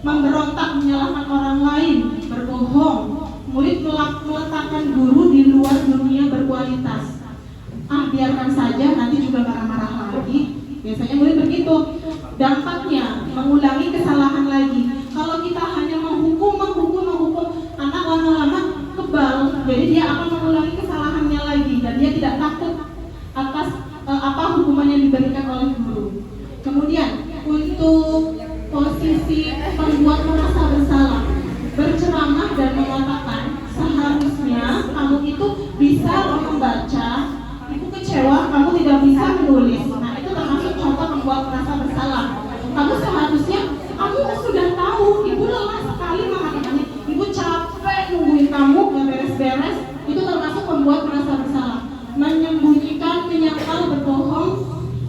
Memberontak, menyalahkan orang lain, berbohong, murid meletakkan guru di luar dunia berkualitas. Biarkan saja, nanti juga marah-marah lagi. Biasanya murid begitu. Dampaknya mengulangi kesalahan lagi. Kalau kita hanya menghukum, anak lama-lama kebal. Jadi dia akan mengulangi kesalahannya lagi dan dia tidak takut atas apa hukuman yang diberikan oleh guru. Kemudian untuk posisi pembuat merasa bersalah, berceramah dan mengatakan seharusnya kamu itu bisa membaca, ibu kecewa kamu tidak bisa menulis. Nah, itu termasuk contoh membuat merasa bersalah. Kamu seharusnya, kamu sudah tahu ibu lelah sekali mengatakannya, ibu capek nungguin kamu nggak beres-beres. Itu termasuk membuat merasa bersalah. Menyembunyikan, menyangkal, berbohong.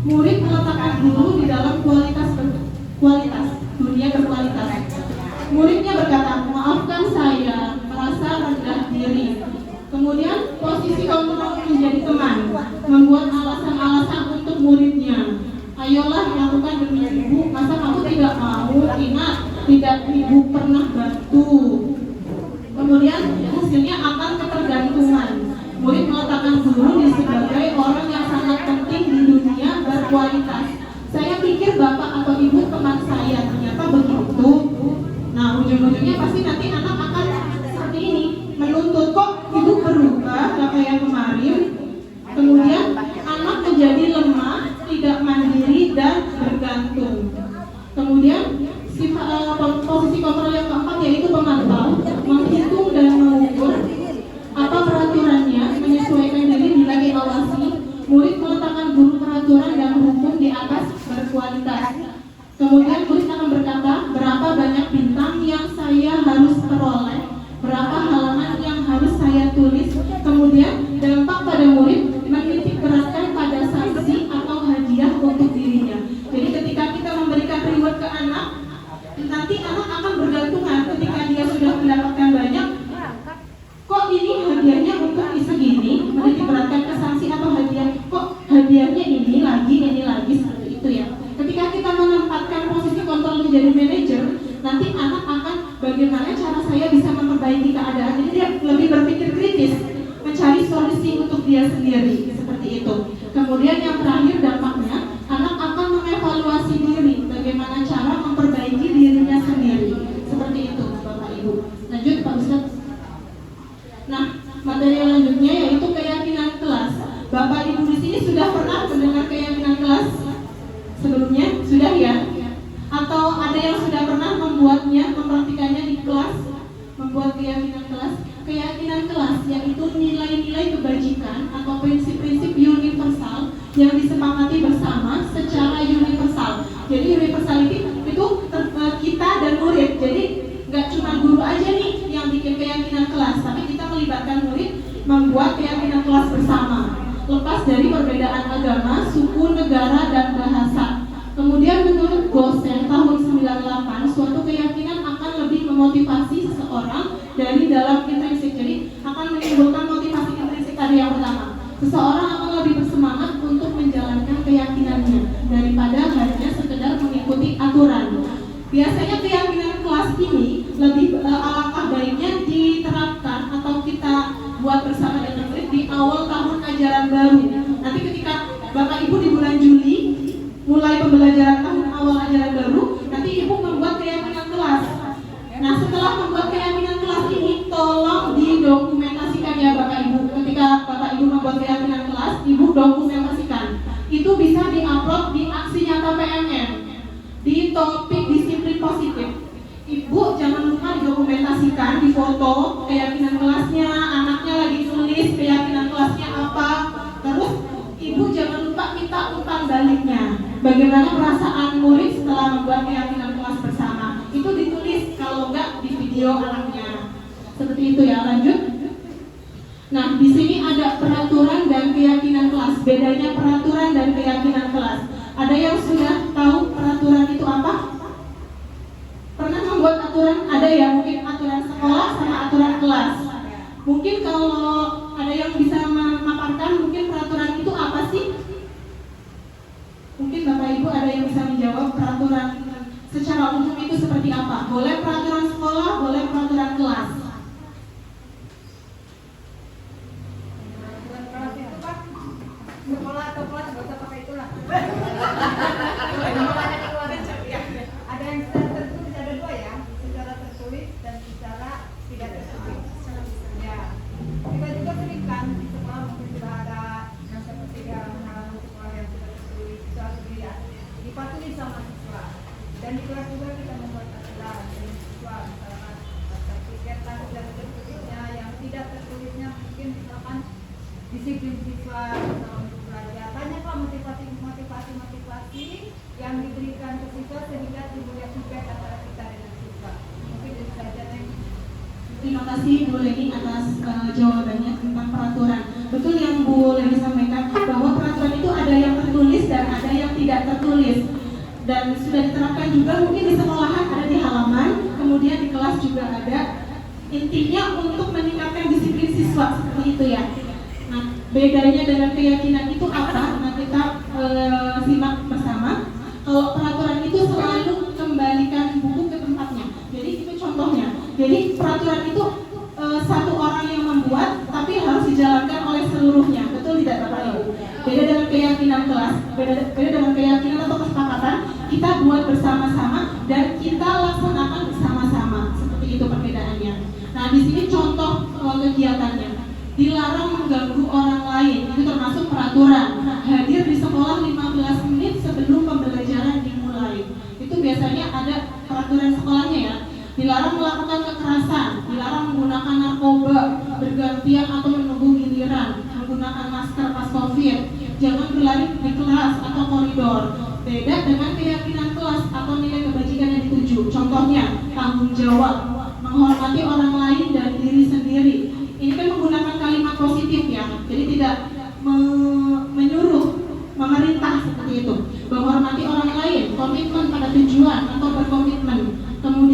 Murid meletakkan guru di dalam dunia berkualitas. Muridnya berkata, maafkan saya, merasa rendah diri. Kemudian posisi kontrol menjadi teman, membuat alasan-alasan untuk muridnya. Ayolah lakukan demi ibu, masa kamu tidak mau? Ingat, tidak ibu pernah bantu. Kemudian hasilnya akan ketergantungan. Murid meletakkan guru sebagai orang yang sangat penting di dunia berkualitas. Saya pikir bapak atau ibu teman saya, ternyata begitu. Nah, ujung-ujungnya pasti nanti anak akan seperti ini, menuntut, kok ibu berubah, gak kayak kemarin. Kemudian anak menjadi lemah, tidak mandiri dan bergantung. Kemudian posisi kontrol nanti anak akan bergantungan ketika dia sudah mendapatkan banyak. Kok ini hadiahnya untuk segini, menitik beratkan ke sanksi atau hadiah? Kok hadiahnya ini lagi seperti itu ya. Ketika kita menempatkan posisi kontrol menjadi manajer, nanti anak akan bagaimana cara saya bisa memperbaiki keadaan. Jadi dia lebih berpikir kritis, mencari solusi untuk dia sendiri, seperti itu. Kemudian yang terakhir dampaknya, anak akan mengevaluasi diri, bagaimana cara memperbaiki dirinya sendiri, seperti itu Bapak Ibu. Lanjut Pak Ustadz. Nah, materi lanjutnya yaitu keyakinan kelas. Bapak Ibu di sini sudah pernah mendengar keyakinan kelas sebelumnya? Sudah ya? Atau ada yang sudah pernah membuatnya, mempraktikannya di kelas? Membuat keyakinan kelas? Keyakinan kelas yaitu nilai-nilai kebajikan atau prinsip-prinsip universal yang disepakati bersama secara universal. Jadi universality itu kita dan murid. Jadi nggak cuma guru aja nih yang bikin keyakinan kelas, tapi kita melibatkan murid membuat keyakinan kelas bersama, lepas dari perbedaan agama, suku, negara, dan bahasa. Kemudian menurut Gosen tahun 98, suatu keyakinan akan lebih memotivasi seseorang dari dalam intrinsik. Jadi akan menimbulkan motivasi intrinsik tadi yang pertama. Seseorang akan lebih bersemangat untuk menjalankan keyakinannya daripada hanya sekedar mengikuti aturan. Biasanya keyakinan kelas ini lebih alangkah baiknya diterapkan atau kita buat bersama dengan murid di awal tahun ajaran baru. Nanti ketika Bapak Ibu di bulan Juli mulai pembelajaran tahun awal ajaran baru, nanti Ibu membuat keyakinan kelas. Nah, setelah membuat keyakinan kelas ini, tolong didokumentasikan ya Bapak Ibu. Ketika Bapak Ibu membuat keyakinan kelas, Ibu dokumentasikan. Itu bisa diupload di aksi nyata PMN, di topik disiplin positif. Ibu jangan lupa dokumentasikan di foto keyakinan kelasnya, anaknya lagi tulis keyakinan kelasnya apa. Terus Ibu jangan lupa minta umpan baliknya. Bagaimana perasaan murid setelah membuat keyakinan kelas bersama? Itu ditulis, kalau enggak di video anaknya. Seperti itu ya, lanjut. Nah, di sini ada peraturan dan keyakinan kelas. Bedanya peraturan dan keyakinan kelas. Ada yang sudah tahu peraturan itu apa? Pernah membuat aturan? Ada ya, mungkin aturan sekolah sama aturan kelas. Mungkin kalau ada yang bisa memaparkan, mungkin peraturan itu apa sih? Mungkin Bapak Ibu ada yang bisa menjawab peraturan secara umum itu seperti apa? Boleh peraturan sekolah, boleh peraturan kelas. Kelas itu Pak, sekolah atau kelas nggak usah pakai itulah. Ada yang secara tertulis, ada dua ya, secara tertulis dan secara tidak tertulis. Ya, kita juga sering kan di sekolah mungkin sudah ada yang seperti halaman sekolah yang sudah tertulis, siswa sudah dipatuhi sama siswa. Dan di kelas juga kita membuat aturan dari siswa, misalkan sertifikat dan tertulisnya, yang tidak tertulisnya mungkin misalkan disiplin siswa untuk belajar. Banyaklah motivasi yang diberikan ke siswa sehingga timbulnya feedback antara kita dengan siswa. Mungkin itu saja yang. Terima kasih Bu Leni atas jawabannya tentang peraturan. Betul yang Bu Leni sampaikan bahwa peraturan itu ada yang tertulis dan ada yang tidak tertulis. Dan sudah diterapkan juga mungkin di sekolahan, ada di halaman, kemudian di kelas juga ada. Intinya untuk meningkatkan disiplin siswa seperti itu ya. Nah, bedanya dengan keyakinan itu apa? Nah, kita simak bersama. Kalau peraturan itu selalu kembalikan buku ke tempatnya. Jadi itu contohnya. Jadi peraturan itu satu orang yang membuat, tapi harus dijalankan oleh seluruhnya. Betul tidak Bapak Ibu? Beda dengan keyakinan kelas, beda dengan keyakinan atau kesepakatan, kita buat bersama-sama dan kita laksanakan bersama-sama. Seperti itu perbedaannya. Nah, di sini contoh kegiatannya. Dilarang mengganggu orang lain, itu termasuk peraturan. Hadir di sekolah 15 menit sebelum pembelajaran dimulai. Itu biasanya ada peraturan sekolahnya ya. Dilarang melakukan kekerasan, dilarang menggunakan narkoba, bergantian atau menunggu giliran, menggunakan masker pas COVID, jangan berlari di kelas atau koridor. Beda dengan keyakinan kelas atau nilai kebajikan yang dituju. Contohnya, tanggung jawab, menghormati orang lain dan diri sendiri. Ini kan menggunakan kalimat positif ya, jadi tidak menyuruh, memerintah seperti itu. Menghormati orang lain, komitmen pada tujuan atau berkomitmen. Kemudian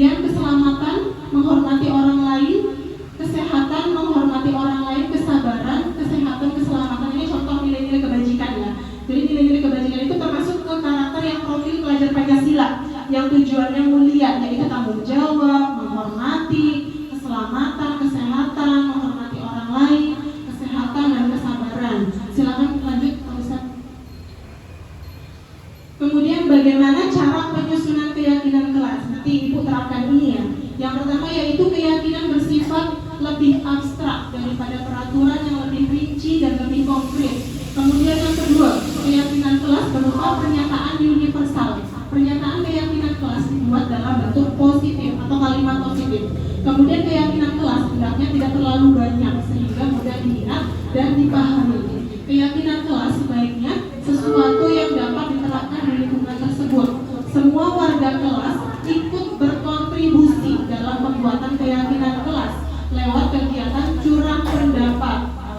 bersifat lebih abstrak daripada peraturan yang lebih rinci dan lebih konkret. Kemudian yang kedua, keyakinan kelas berupa pernyataan universal. Pernyataan keyakinan kelas dibuat dalam bentuk positif atau kalimat positif. Kemudian keyakinan kelas hendaknya tidak terlalu banyak sehingga mudah diingat dan dipahami. Keyakinan kelas sebaiknya sesuatu yang dapat diterapkan di lingkungan tersebut. Semua warga kelas ikut berkontribusi dalam pembuatan keyakinan kelas lewat kegiatan curang pendapat,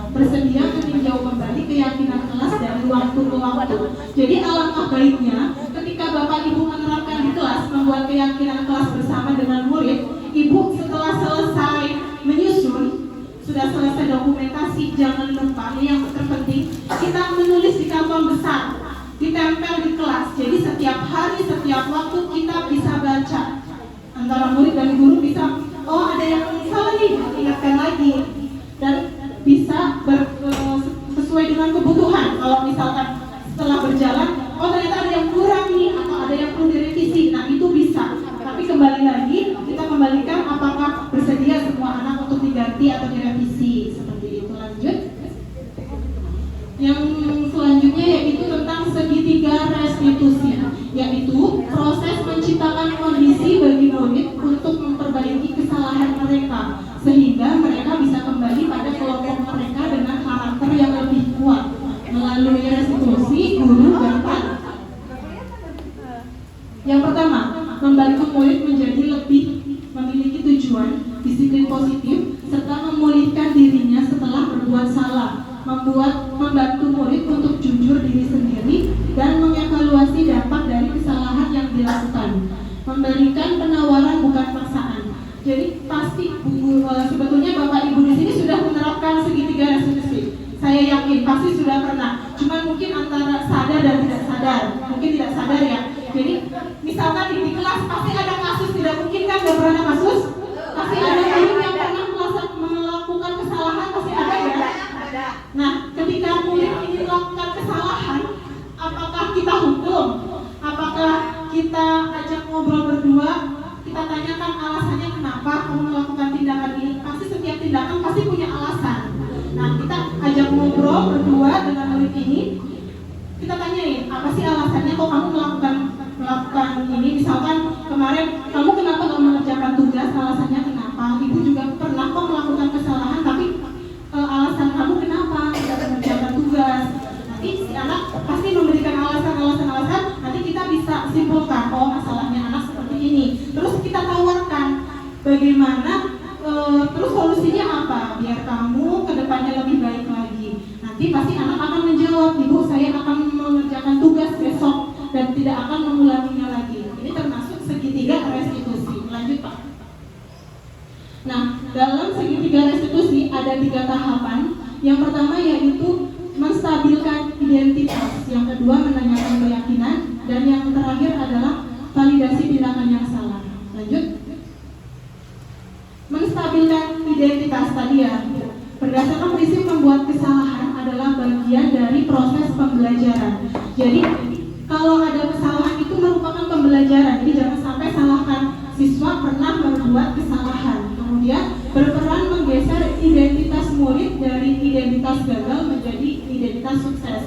bersedia meninjau kembali keyakinan kelas dari waktu ke waktu. Jadi alangkah baiknya ketika Bapak Ibu menerapkan di kelas membuat keyakinan kelas bersama dengan murid, Ibu setelah selesai menyusun, sudah selesai dokumentasi, jangan lupa yang terpenting kita menulis di karton besar, ditempel di kelas. Jadi setiap hari, setiap waktu kita bisa baca. Antara murid dan guru bisa, oh ada yang salah nih, ingatkan lagi. Dan bisa sesuai dengan kebutuhan. Kalau misalkan setelah berjalan, oh ternyata ada yang kurang nih, atau ada yang perlu direvisi, nah itu bisa. Tapi kembali lagi, kita kembalikan apakah bersedia semua anak untuk diganti atau direvisi. Seperti itu. Lanjut. Yang selanjutnya yaitu tentang segitiga restitusi, yaitu proses menciptakan kondisi bagi murid untuk memperbaiki kesalahan mereka sehingga mereka bisa kembali pada kelompok mereka dengan karakter yang lebih kuat. Melalui restitusi, guru dapat yang pertama, membantu murid menjadi lebih memiliki tujuan, disiplin positif, serta memulihkan dirinya setelah berbuat salah. Membantu murid untuk jujur diri sendiri dan mengevaluasi dampak dari kesalahan yang dilakukan. Memberikan penawaran bukan paksaan. Jadi pasti sebetulnya Bapak Ibu di sini sudah menerapkan segitiga restitusi. Saya yakin pasti sudah pernah. Cuma mungkin antara sadar dan tidak sadar. Mungkin tidak sadar ya. Jadi misalkan di kelas pasti ada kasus, tidak mungkin kan gak pernah kasus. Pasti ada guru yang pernah melakukan kesalahan, pasti ada ya. Nah, ketika murid ini melakukan kesalahan, apakah kita hukum? Apakah kita ajak ngobrol berdua? Kita tanyakan alasannya kenapa kamu melakukan tindakan ini? Pasti setiap tindakan pasti punya alasan. Nah, kita ajak ngobrol berdua dengan murid ini. Kita tanyain, apa sih alasannya kok kamu melakukan ini? Misalkan kemarin kamu kenapa gak mengerjakan tugas? Alasannya kenapa? Ibu juga pernah kok melakukan kesalahan, tapi alasan kamu kenapa tidak mengerjakan tugas? Nanti si anak pasti memberikan alasan. Nanti kita bisa simpulkan, oh masalahnya anak seperti ini. Terus kita tawarkan bagaimana, terus solusinya apa biar kamu kedepannya lebih baik lagi. Nanti pasti anak akan menjawab, ibu saya akan mengerjakan tugas besok dan tidak akan mengulanginya lagi. Ini termasuk segitiga restitusi. Lanjut Pak. Nah, dalam segitiga restitusi ada 3 tahapan. Yang pertama yaitu menstabilkan identitas, yang kedua menanyakan keyakinan, dan yang terakhir adalah validasi tindakan yang salah. Lanjut. Menstabilkan identitas tadi ya. Berdasarkan prinsip membuat kesalahan adalah bagian dari proses pembelajaran. Jadi kalau ada kesalahan itu merupakan pembelajaran. Jadi jangan sampai salahkan siswa pernah membuat kesalahan. Kemudian berperan menggeser identitas murid dari identitas gagal menjadi identitas sukses.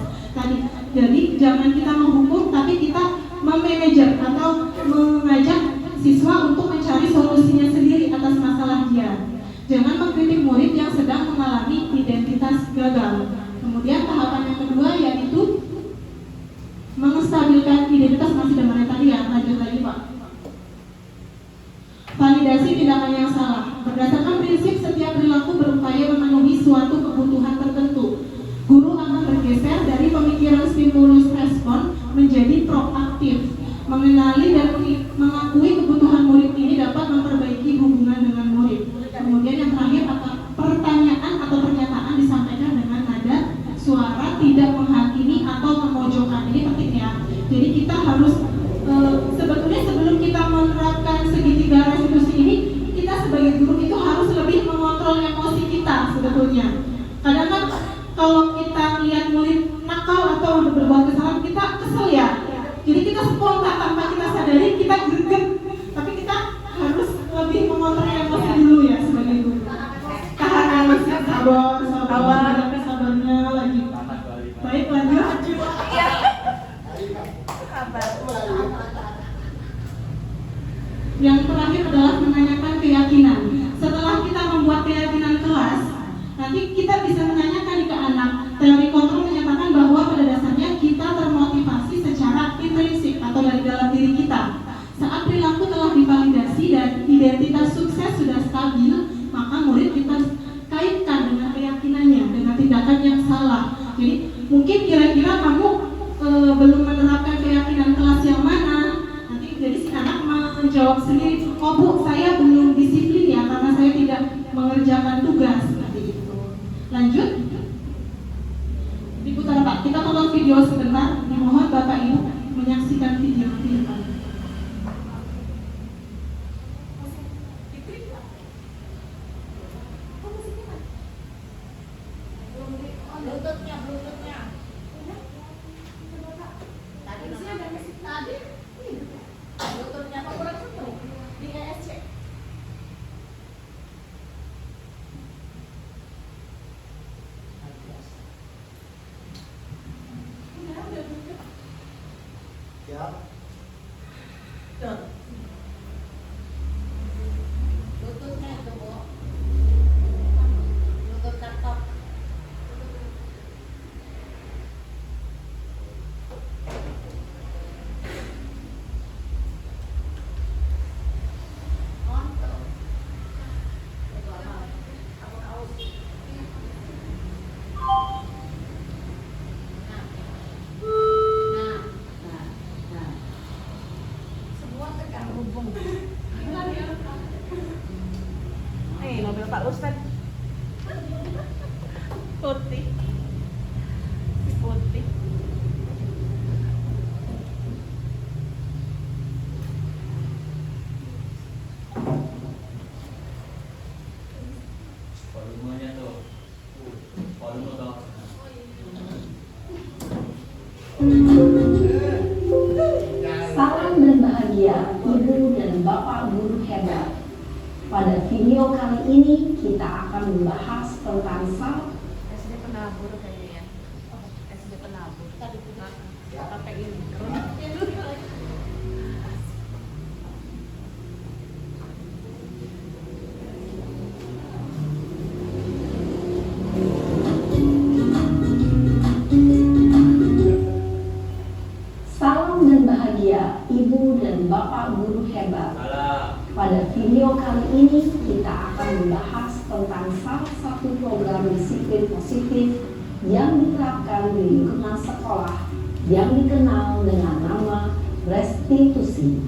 Jadi jangan kita menghukum, tapi kita memanajer atau mengajak siswa untuk mencari solusinya sendiri atas masalah dia. Jangan mengkritik murid yang sedang mengalami identitas gagal. Kemudian tahapan yang kedua yaitu menstabilkan identitas, masih dengan tadi ya. Lanjut lagi Pak. Validasi tindakan yang salah. Berdasarkan prinsip setiap perilaku berupaya memenuhi suatu kebutuhan tertentu. Guru akan bergeser dari pemikiran stimulus respon menjadi proaktif. Mengenali dan mengakui kebutuhan murid ini dapat memperbaiki hubungan dengan murid. Kemudian yang terakhir, pertanyaan atau pernyataan disampaikan dengan nada suara tidak menghakimi atau memojokkan. Ini penting ya. Jadi kita harus sebetulnya sebelum kita menerapkan segitiga restitusi ini, kita sebagai guru itu harus lebih mengontrol emosi kita sebetulnya. Kadang kan Lanjut. Diputar Pak, kita tonton video sebentar. Dimohon Bapak Ibu menyaksikan video ini. Bluetoothnya. Tadi bluetoothnya apa kurang satu di ESC. Bluetoothnya itu, Bu. Bluetooth laptop. Semua terhubung. Mobil Pak Ustad putih, si putih. Volumenya tuh. Volume tuh. Salam dan bahagia Ibu dan Bapak guru hebat. Pada video kali ini kita akan membahas tentang SD penabur kayaknya ya. SD penabur. Pakai ini. salam dan bahagia Ibu dan Bapak guru hebat. Pada video kali ini kita akan membahas tentang salah satu program disiplin positif yang diterapkan di lingkungan sekolah yang dikenal dengan nama restitusi.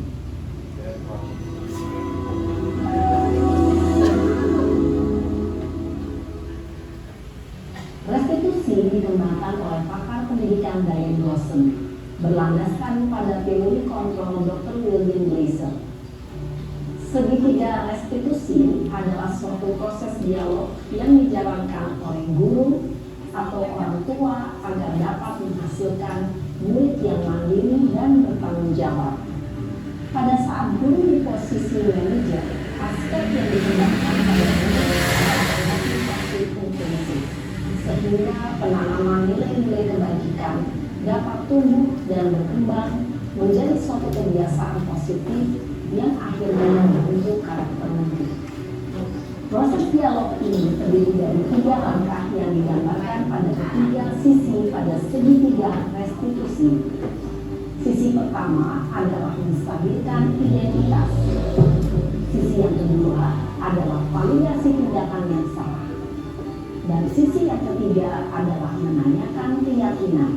Restitusi dikembangkan oleh pakar pendidikan Diane Dawson berlandaskan pada teori kontrol Dr. William Glaser. Segitiga restitusi adalah suatu proses dialog yang dijalankan oleh guru atau orang tua agar dapat menghasilkan murid yang mandiri dan bertanggung jawab. Pada saat guru di posisi manajer, aspek yang dikembangkan pada guru adalah motivasi intensif, sehingga penanaman nilai-nilai kebajikan dapat tumbuh dan berkembang menjadi suatu kebiasaan positif yang akhirnya membentuk karakter murid. Proses dialog ini terdiri dari 3 langkah yang digambarkan pada ketiga sisi pada segitiga restitusi. Sisi pertama adalah menstabilkan identitas. Sisi yang kedua adalah validasi tindakan yang salah. Dan sisi yang ketiga adalah menanyakan keyakinan.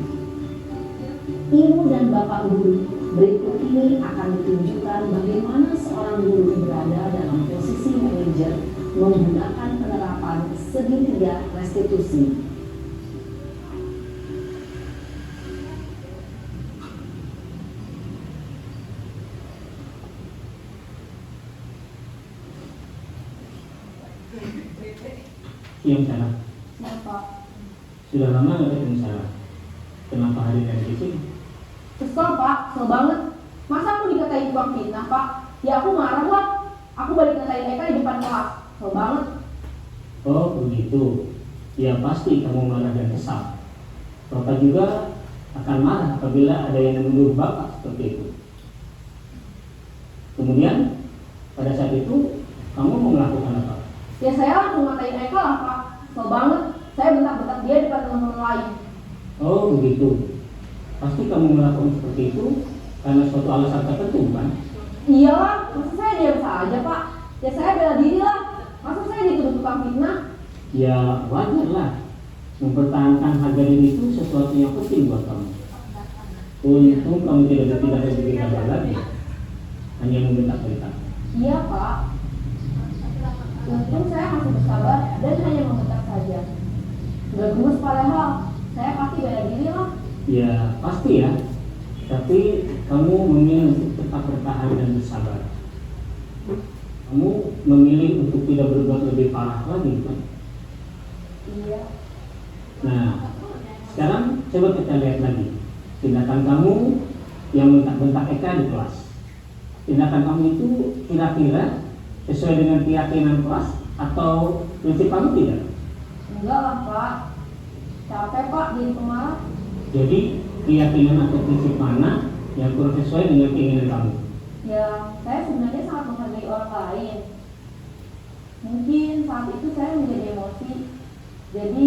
Ibu dan Bapak guru, berikut ini akan ditunjukkan bagaimana seorang guru berada dalam posisi manajer menggunakan penerapan segitiga restitusi. Siang Sarah. Siapa? Sudah lama nggak ketemu Sarah. Kenapa hari ini di sini? Kesel Pak, kesel banget. Masa aku dikatain tukang fitnah Pak? Ya aku marah lah. Aku balik ngatain Eka di depan kelas. Kesel banget. Oh begitu. Ya pasti kamu marah dan kesal. Bapak juga akan marah apabila ada yang menuduh Bapak seperti itu. Kemudian pada saat itu kamu mau melakukan apa? Ya saya langsung ngatain Eka lah Pak. Kesel banget. Saya bentak-bentak dia di depan teman-teman lain. Oh begitu. Pasti kamu melakukan seperti itu karena suatu alasan tertentu kan? Iyalah, masa saya diam saja Pak? Ya saya bela diri lah. Masa saya dituduh tukang fitnah? Ya wajar lah. Mempertahankan harga diri itu sesuatu yang penting buat kamu. Untung kamu tidak bikin kabar lagi. Hanya membentak-bentak. Iya Pak. Untung saya masih bersabar dan hanya membentak saja. Ya pasti ya, tapi kamu memilih untuk tetap bertahan dan bersabar. Kamu memilih untuk tidak berbuat lebih parah lagi kan? Iya. Nah, sekarang coba kita lihat lagi tindakan kamu yang bentak-bentak Eka di kelas. Tindakan kamu itu kira-kira sesuai dengan keyakinan kelas atau prinsip kamu tidak? Enggak lah Pak, capek Pak jadi pemarah. Jadi keyakinan atau prinsip mana yang kurang sesuai dengan keinginan kamu? Ya, saya sebenarnya sangat menghargai orang lain. Mungkin saat itu saya menjadi emosi, jadi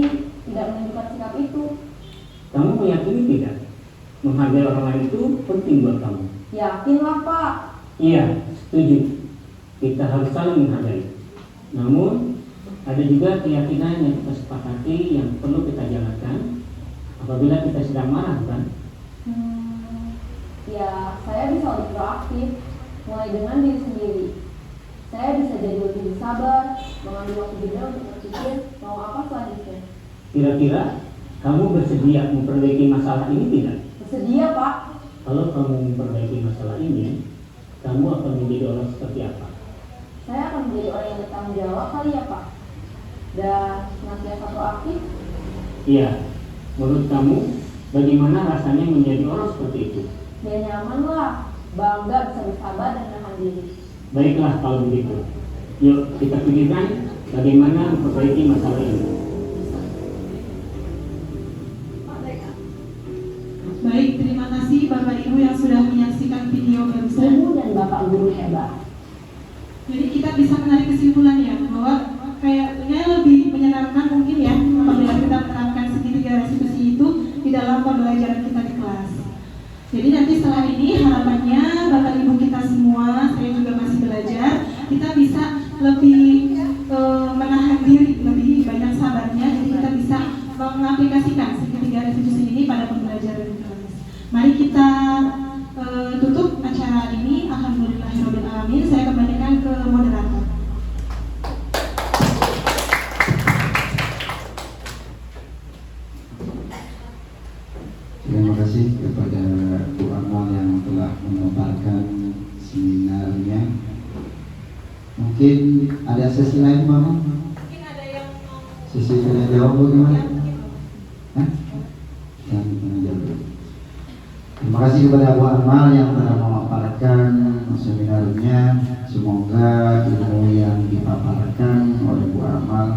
tidak menunjukkan sikap itu. Kamu meyakini tidak? Menghargai orang lain itu penting buat kamu. Yakinlah Pak. Iya, setuju. Kita harus saling menghargai. Namun, ada juga keyakinan yang kita sepakati yang perlu kita jalankan apabila kita sedang marah, kan? Ya, saya bisa lebih proaktif, mulai dengan diri sendiri. Saya bisa jadi lebih sabar, mengambil waktu jeda untuk berpikir mau apa selanjutnya. Kira-kira kamu bersedia memperbaiki masalah ini tidak? Bersedia Pak. Kalau kamu memperbaiki masalah ini, kamu akan menjadi orang seperti apa? Saya akan menjadi orang yang bertanggung jawab kali ya Pak. Dan senantiasa proaktif. Iya, menurut kamu bagaimana rasanya menjadi orang seperti itu? Ya nyaman lah, bangga bisa bersabar dan menahan diri. Baiklah kalau begitu. Yuk kita pikirkan bagaimana memperbaiki masalah ini. Baik, terima kasih Bapak Ibu yang sudah menyaksikan video barusan. Ibu dan Bapak guru hebat. Jadi kita bisa menarik kesimpulan ya bahwa kayaknya lebih menyenangkan mungkin ya apabila kita menerapkan segitiga restitusi itu di dalam pembelajaran kita di kelas. Jadi nanti setelah ini harapannya Bapak Ibu kita semua, saya juga masih belajar, kita bisa lebih menahan diri, lebih banyak sabarnya, jadi kita bisa mengaplikasikan segitiga restitusi ini pada pembelajaran di kelas. Mari kita tutup acara ini. Alhamdulillahirobbilalamin. Saya kembalikan ke moderator. Terima kasih kepada Bu Amal yang telah memaparkan seminarnya. Mungkin ada sesi lain, Mama? Mungkin ada yang mau Sesi tanya jawab bagaimana? Hah? Yang tanya jawab. Terima kasih kepada Bu Amal yang telah memaparkan seminarnya. Semoga ilmu yang dipaparkan oleh Bu Amal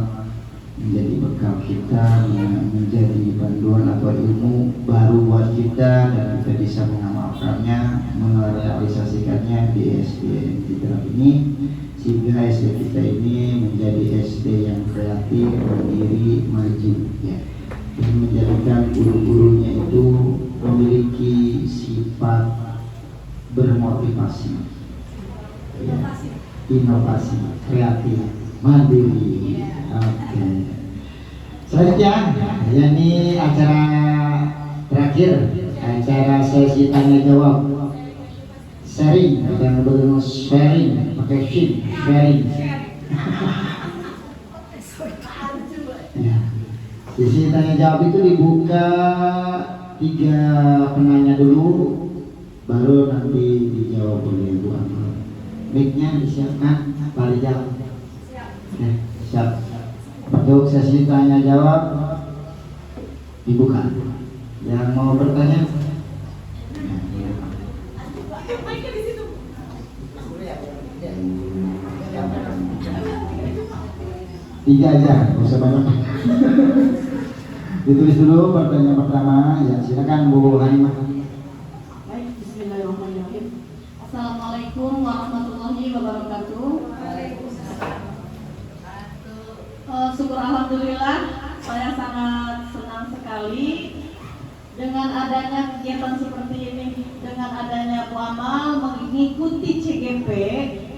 menjadi bekal kita, menjadi panduan atau ilmu baru buat kita, dan kita bisa mengamalkannya, merealisasikannya di SD kita ini, sehingga SD kita ini menjadi SD yang kreatif, mandiri, maju ya, dan menjadikan guru-gurunya itu memiliki sifat bermotivasi ya, inovasi, kreatif, mandiri. Oke. Selanjutnya, ini acara terakhir, acara sesi tanya jawab, sharing, yang benar sharing, pakai sheet, sharing. Ya. Sesi tanya jawab itu dibuka 3 penanya dulu, baru nanti dijawab oleh Bu Amal. Mic-nya disiapkan, Pak Rijal. Siap. Untuk sesi tanya jawab dibuka. Yang mau bertanya? Tiga aja, nggak usah banyak. Ditulis dulu pertanyaan pertama. Ya, silakan Bu Halimah. Baik, bismillahirrahmanirrahim. Assalamualaikum warahmatullahi wabarakatuh. Syukur alhamdulillah, saya sangat senang sekali dengan adanya kegiatan seperti ini, dengan adanya Bu Amal mengikuti CGP,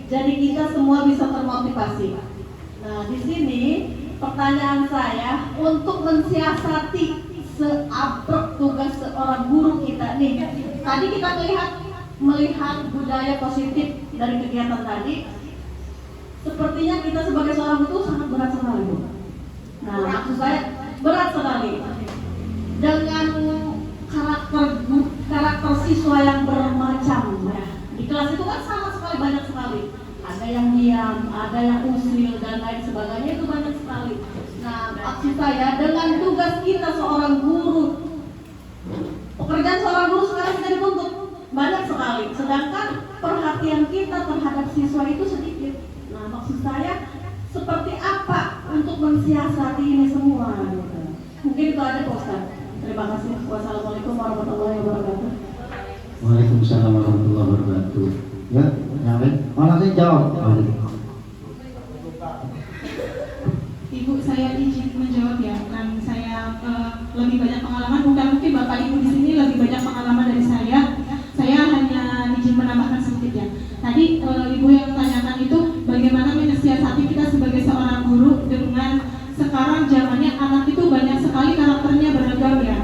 jadi kita semua bisa termotivasi. Nah, di sini pertanyaan saya untuk mensiasati seabrek tugas seorang guru kita nih. Tadi kita melihat budaya positif dari kegiatan tadi. Sepertinya kita sebagai seorang guru sangat berat sekali, Bu. Nah, maksud saya berat sekali dengan karakter tusil dan lain sebagainya itu banyak sekali. Nah, maksud saya dengan tugas kita seorang guru, pekerjaan seorang guru sekarang kita dituntut banyak sekali, sedangkan perhatian kita terhadap siswa itu sedikit. Nah, maksud saya seperti apa untuk mensiasati ini semua gitu. Mungkin itu aja Pak Ustaz. Terima kasih. Wassalamualaikum warahmatullahi wabarakatuh. Waalaikumsalam warahmatullahi wabarakatuh. Ya, yang lain? Langsung jawab. Ibu, saya izin menjawab ya, kan saya lebih banyak pengalaman, bukan mungkin Bapak Ibu di sini lebih banyak pengalaman dari saya. Saya hanya izin menambahkan sedikit ya. Tadi Ibu yang tanyakan itu bagaimana mensiasati kita sebagai seorang guru dengan sekarang zamannya anak itu banyak sekali karakternya beragam ya.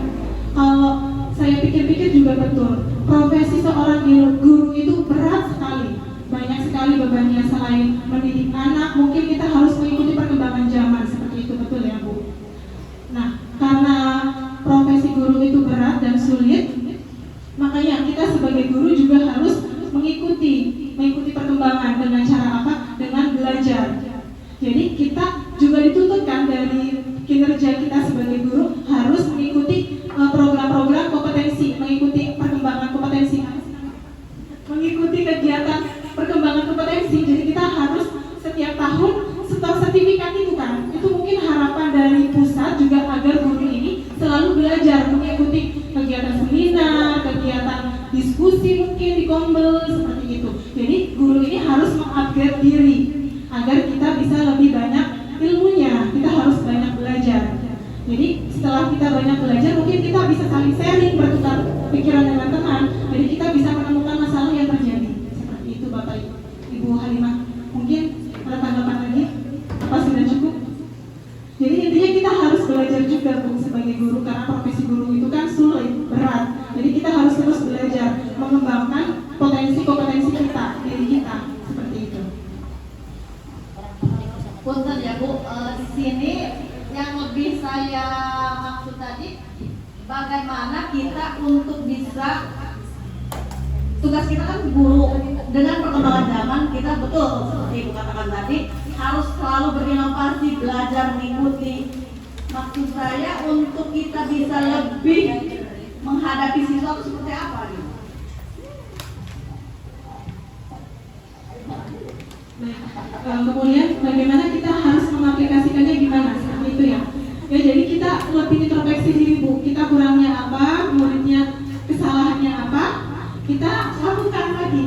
Kalau saya pikir-pikir juga betul, profesi seorang guru itu berat sekali, banyak sekali bebannya. Selain mendidik anak, mungkin kita harus mengikuti perkembangan zaman, seperti itu, betul ya Bu? Nah, karena profesi guru itu berat dan sulit, makanya kita sebagai guru juga harus mengikuti perkembangan dengan cara apa? Dengan belajar. Jadi kita juga dituntutkan dari kinerja kita sebagai guru harus mengikuti program-program kompetensi, mengikuti perkembangan kompetensi, mengikuti kegiatan perkembangan kompetensi. Jadi kita harus setiap tahun setor sertifikat itu kan. Itu mungkin harapan dari pusat juga agar guru ini selalu belajar mengikuti kegiatan seminar, kegiatan diskusi mungkin di Kombel seperti itu. Jadi guru ini harus mengupgrade diri agar kita bisa lebih banyak ilmunya. Kita harus banyak belajar. Jadi setelah kita banyak belajar, mungkin kita bisa saling sharing, bertukar pikiran dengan teman. Jadi kita bisa menemukan masalah yang terjadi. Seperti itu Bapak Ibu Halimah. Mungkin ada tanggapan lagi? Apa sudah cukup? Jadi intinya kita harus belajar juga Bu sebagai guru, karena profesi guru itu kan sulit, berat. Jadi kita harus terus belajar, mengembangkan kompetensi kita, diri kita, seperti itu. Punten ya Bu, di sini yang lebih saya maksud tadi, bagaimana kita untuk bisa, tugas kita kan guru, dengan perkembangan zaman kita betul seperti Ibu katakan tadi harus selalu berinovasi, belajar mengikuti. Maksud saya untuk kita bisa lebih menghadapi siswa itu seperti apa gitu? Kemudian bagaimana kita harus mengaplikasikannya, gimana seperti itu ya. Ya, jadi kita lebih introspeksi diri Bu, kita kurangnya apa, muridnya kesalahannya apa, kita lakukan lagi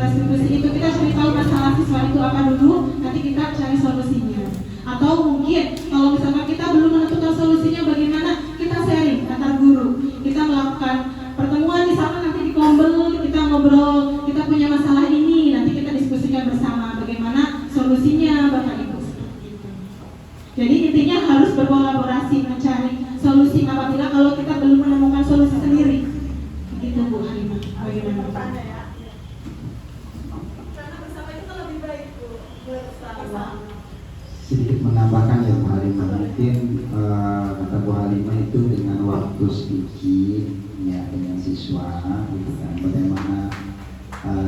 restitusi itu. Kita cari tahu masalah siswa itu apa dulu, nanti kita cari solusinya. Atau mungkin kalau misalkan kita belum menentukan solusinya, bagaimana kita sharing antar guru, kita melakukan pertemuan di sana, nanti di Kombel kita ngobrol, kita punya masalah ini, nanti kita diskusikan bersama bagaimana solusinya Bapak Ibu. Jadi intinya harus berkolaborasi mencari solusi apabila kalau kita belum menemukan solusi sendiri. Begitu Bu Halimah. Bagaimana? Sedikit menambahkan ya Bu Halimah, mungkin kata Bu Halimah itu dengan waktu sedikit ya dengan siswa gitu kan, bagaimana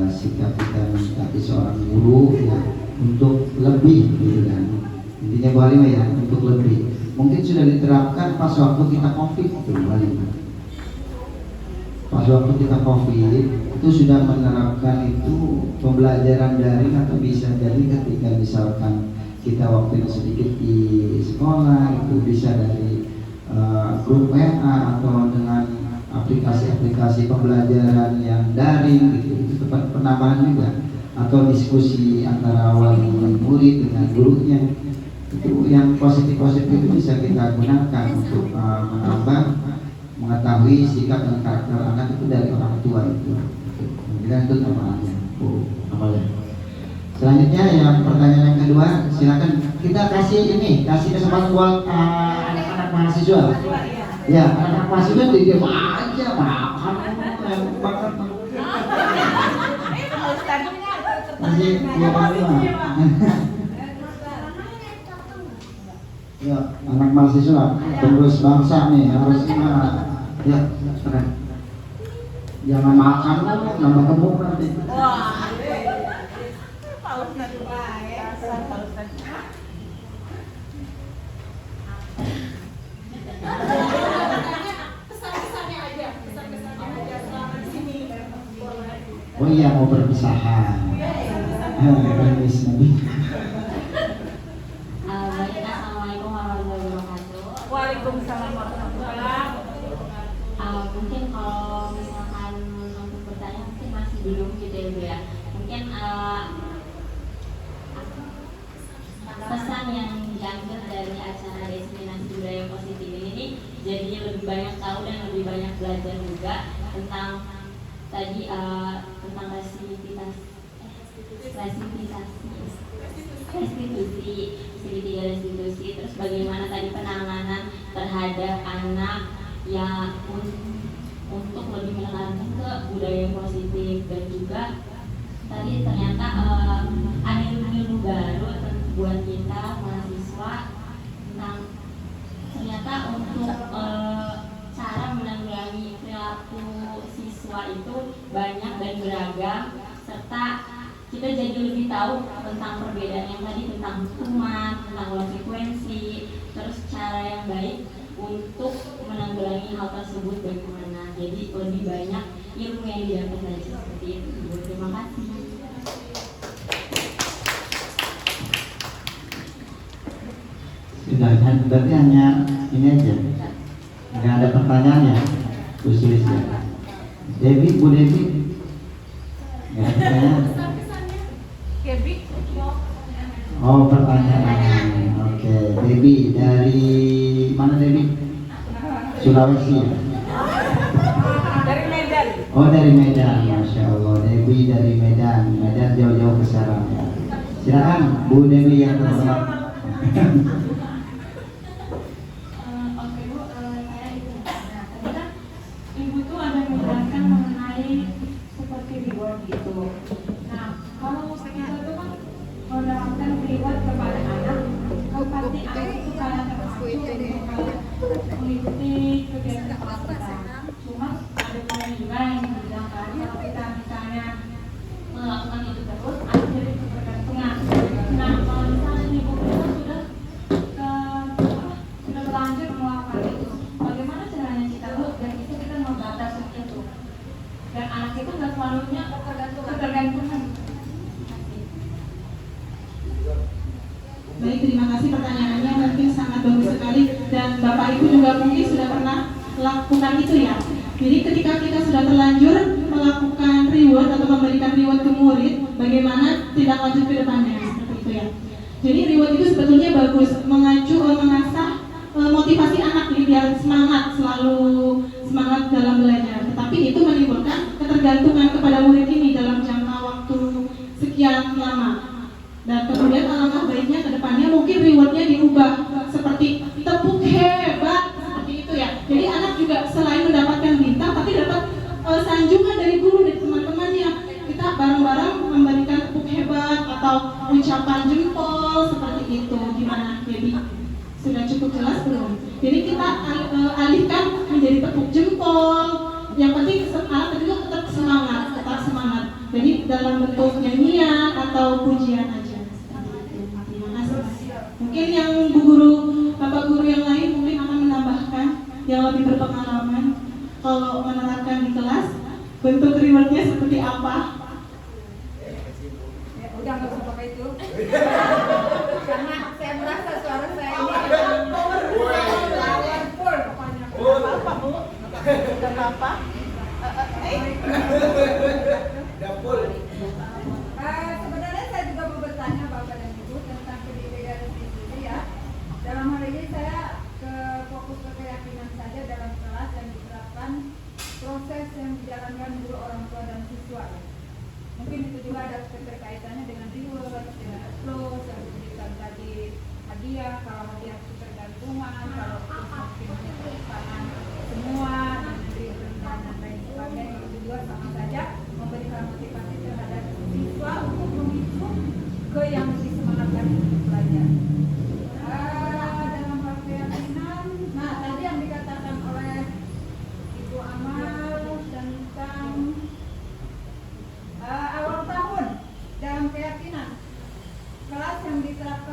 sikap kita mensikapi seorang guru ya untuk lebih gitu kan. Intinya Bu Halimah ya, untuk lebih. Mungkin sudah diterapkan pas waktu kita COVID itu Bu Halimah. Pas waktu kita COVID itu sudah menerapkan itu pembelajaran daring, atau bisa jadi ketika misalkan kita waktunya sedikit di sekolah itu bisa dari grup WA atau dengan aplikasi-aplikasi pembelajaran yang daring gitu, itu penambahan juga, atau diskusi antara wali murid dengan gurunya. Itu yang positif-positif itu bisa kita gunakan untuk menambah mengetahui sikap dan karakter anak itu dari orang tua itu. Kemudian itu namanya amalnya. Selanjutnya yang pertanyaan yang kedua, silakan kita kasih kesempatan buat anak-anak mahasiswa. Ya, anak-anak mahasiswa itu dia aja makan banget. Masih 25. Ya, anak mahasiswa penerus bangsa nih harus gimana? Ya, keren. Jangan makan nambah gemuk nanti. Pesan-pesannya aja selama di sini. Oh iya, mau perpisahan. Permis Nabi. Baik, assalamualaikum warahmatullahi wabarakatuh. Waalaikumsalam warahmatullahi wabarakatuh. Mungkin kalau misalkan untuk bertanya mungkin masih belum gitu ya Bu ya. Mungkin pesan yang diambil dari acara Destinasi Budaya Positif ini jadi lebih banyak tahu dan lebih banyak belajar juga tentang tadi tentang restitusi, terus bagaimana tadi penanganan terhadap anak yang untuk lebih menekankan ke budaya positif, dan juga tadi ternyata ada ilmu baru buat kita mahasiswa tentang ternyata untuk cara menanggulangi perilaku siswa itu banyak dan beragam, serta kita jadi lebih tahu tentang perbedaan yang tadi, tentang hukuman, tentang konsekuensi, terus cara yang baik untuk menanggulangi hal tersebut bagaimana. Jadi lebih banyak ilmu yang didapat dari seperti itu. Terima kasih. Sudah, berarti hanya ini aja, nggak ada pertanyaannya khusus ya. Devi, Bu Devi, nggak ada pertanyaan. Oh, pertanyaan. Oke, Devi dari mana Devi? Sulawesi ya? Dari Medan. Oh, dari Medan, Masya Allah. Devi dari Medan, Medan jauh-jauh ke Serang ya. Silakan Bu Devi yang terhormat. Oke Bu, saya Ibu. Nah, tadi kan Ibu tuh ada menjelaskan mengenai seperti reward gitu. Nah, kalau kita tuh kan menerapkan reward kepada anak, pasti anak itu karena terpacu untuk mengikuti kegiatan kelas kita. Cuma ada poin juga yang bilang kan, kalau kita misalnya melakukan itu terus, ada jadi ketergantungan. Nah, kalau misalnya ibu kita sudah terlanjur melakukan itu, bagaimana caranya kita dan itu kita membatasi itu, dan anak itu nggak selalunya ketergantungan. Baik, terima kasih pertanyaannya, mungkin sangat bagus sekali, dan Bapak Ibu juga mungkin sudah pernah lakukan itu ya. Jadi ketika kita sudah terlanjur melakukan reward atau memberikan reward ke murid, bagaimana tindak lanjut ke depannya, seperti itu ya. Jadi reward itu sebetulnya bagus, mengasah motivasi anak biar semangat, selalu semangat dalam belajar. Tetapi itu menimbulkan ketergantungan kepada murid ini dalam jangka waktu sekian lama. Dan kemudian alangkah baiknya ke depannya mungkin rewardnya diubah seperti tepuk hebat, seperti itu ya. Jadi anak juga selain mendapatkan bintang, tapi dapat sanjungan dari guru, dari teman-temannya. Kita bareng-bareng memberikan tepuk hebat atau ucapan jempol, seperti itu. Gimana, Debbie? Sudah cukup jelas belum? Jadi kita alihkan menjadi tepuk jempol. Yang penting anak juga tetap semangat. Jadi dalam bentuk nyanyian atau pujian aja. Mungkin yang Bu Guru, Bapak Guru yang lain mungkin akan menambahkan yang lebih berpengalaman kalau menerapkan di kelas, bentuk rewardnya seperti apa? Ya, udah nggak usah pakai itu. Karena saya merasa suara saya ini powerful pokoknya. Apa Bu? Gak apa-apa. Sebenarnya saya juga mau bertanya Bapak dan Ibu tentang pendidikan restitusi ya. Dalam hal ini saya fokus ke keyakinan saja dalam kelas dan diterapkan proses yang dijalankan guru, orang tua dan siswa ya.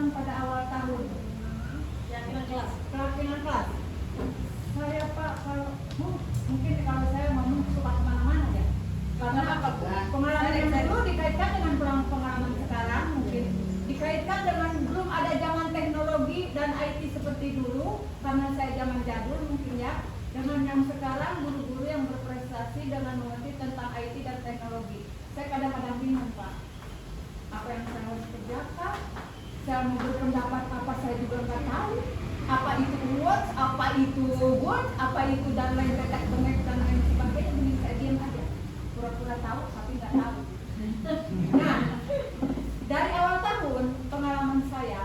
pengalaman pada awal tahun? Keyakinan kelas. Keyakinan kelas. Saya Pak, mungkin kalau saya ngomong suka kemana-mana ya. Karena apa? Pengalaman yang dulu dikaitkan dengan pengalaman sekarang, mungkin dikaitkan dengan belum ada zaman teknologi dan IT seperti dulu, karena saya zaman jadul mungkin ya. Dengan yang sekarang guru-guru yang berprestasi dengan mengerti tentang IT dan teknologi. Saya kadang-kadang bingung Pak. Apa yang saya harus kerjakan? Saya mau berpendapat apa saya juga nggak tahu. Apa itu Word, apa itu Word, apa itu dan lain tetek bengek dan lain sebagainya. Jadi saya diam aja. Pura-pura tahu tapi nggak tahu. Nah, dari awal tahun pengalaman saya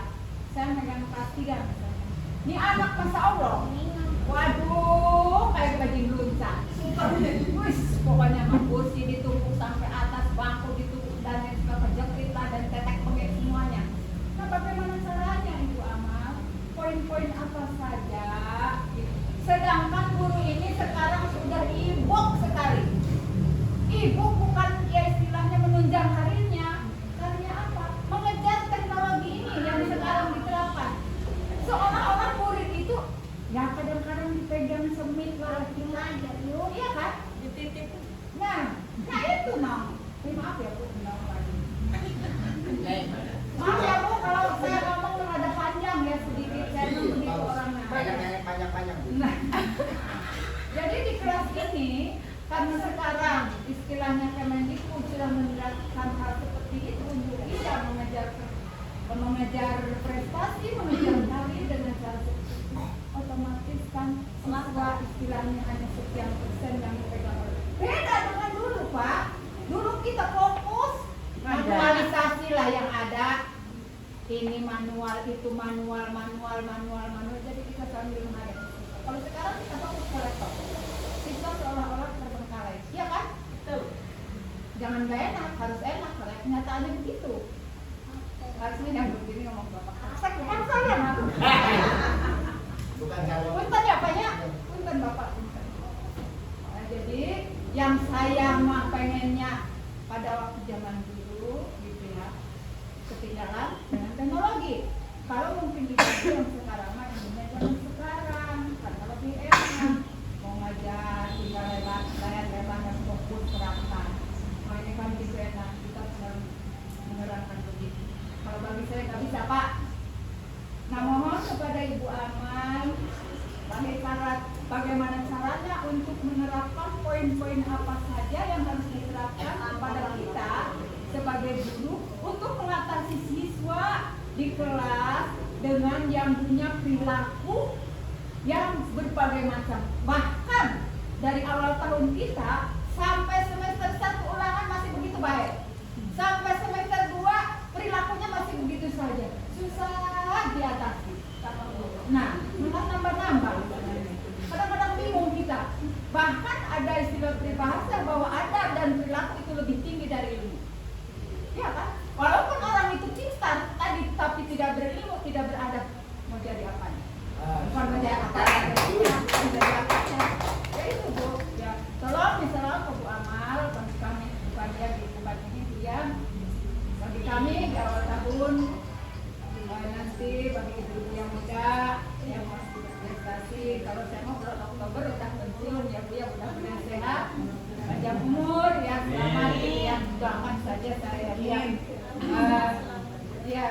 megang kelas 3 misalnya. Ini anak Masya Allah. Waduh, kayak bajing luncang. Super. Wis, pokoknya mah kursi ditumpuk sampai atas, bangku ditumpuk dan lain sebagainya, lah dan tetek bengek semuanya. Nah, bagaimana caranya Ibu Amal? Poin-poin apa saja? Sedangkan guru ini sekarang sudah e-book sekali. E-book bukan ya istilahnya menunjang harinya. Karena apa? Mengejar teknologi ini yang sekarang diterapkan. Seolah-olah murid itu ya kadang-kadang dipegang semit malah belajar yuk, iya kan? Dititip. Nah itu maaf ya Bu, lagi. Maaf ya Bu, kalau saya ngomong rada panjang ya sedikit, saya begitu orangnya. Panjang. Nah, jadi di kelas ini karena sekarang istilahnya Kemendikbud sudah menerapkan hal seperti itu untuk bisa mengejar prestasi, mengejar karir dengan cara seperti itu, otomatis kan siswa istilahnya hanya sekian persen yang dipegang. Beda dengan dulu Pak. Dulu kita fokus manualisasi lah yang ada. Ini manual, itu manual. Jadi kita sambil menghadapi. Kalau sekarang kita fokus ke laptop. Siswa seolah-olah terbengkalai. Iya kan? Betul. Jangan gak enak, harus enak. Kalau kenyataannya begitu. Harusnya yang begini ngomong bapak. Kan saya malu. Bukan kalau. Punten ya Pak ya? Punten Bapak. Nah, jadi yang saya mah pengennya pada waktu zaman dulu gitu ya, ketinggalan dengan teknologi. Kalau mungkin di yang sekarang mah ininya zaman sekarang karena lebih enak. Mau ngajar tinggal lewat layar lebar dan fokus terapkan. Nah ini kan gitu enak, kita sedang menerapkan begitu. Kalau bagi saya nggak bisa Pak. Nah mohon kepada Ibu Amal bagaimana caranya untuk menerapkan poin-poin apa saja yang harus diterapkan kepada kita sebagai guru untuk mengatasi siswa di kelas dengan yang punya perilaku yang berbagai macam. Bahkan dari awal tahun kita sampai semester 1 ulangan masih begitu baik. Sampai semester 2 perilakunya masih begitu saja. Susah diatasi. Nah, nambah-nambah. Kadang-kadang bingung kita. Bahkan ada istilah peribahasa bahwa adab dan perilaku itu lebih tinggi dari ilmu. Ya kan? Walaupun orang itu pintar tadi tapi tidak berilmu, tidak beradab, mau jadi apa? Bukan menjadi apa? Ya itu Bu. Ya, tolong misalnya ke Bu Amal, bagi kami bukan dia di tempat ini dia. Bagi kami di awal tahun nanti bagi ibu yang muda yang masih berprestasi, kalau saya mau bulan Oktober udah pensiun ya Bu ya, mudah-mudahan sehat, panjang umur ya, selamat ya, selamat saja saya lihat. Ya,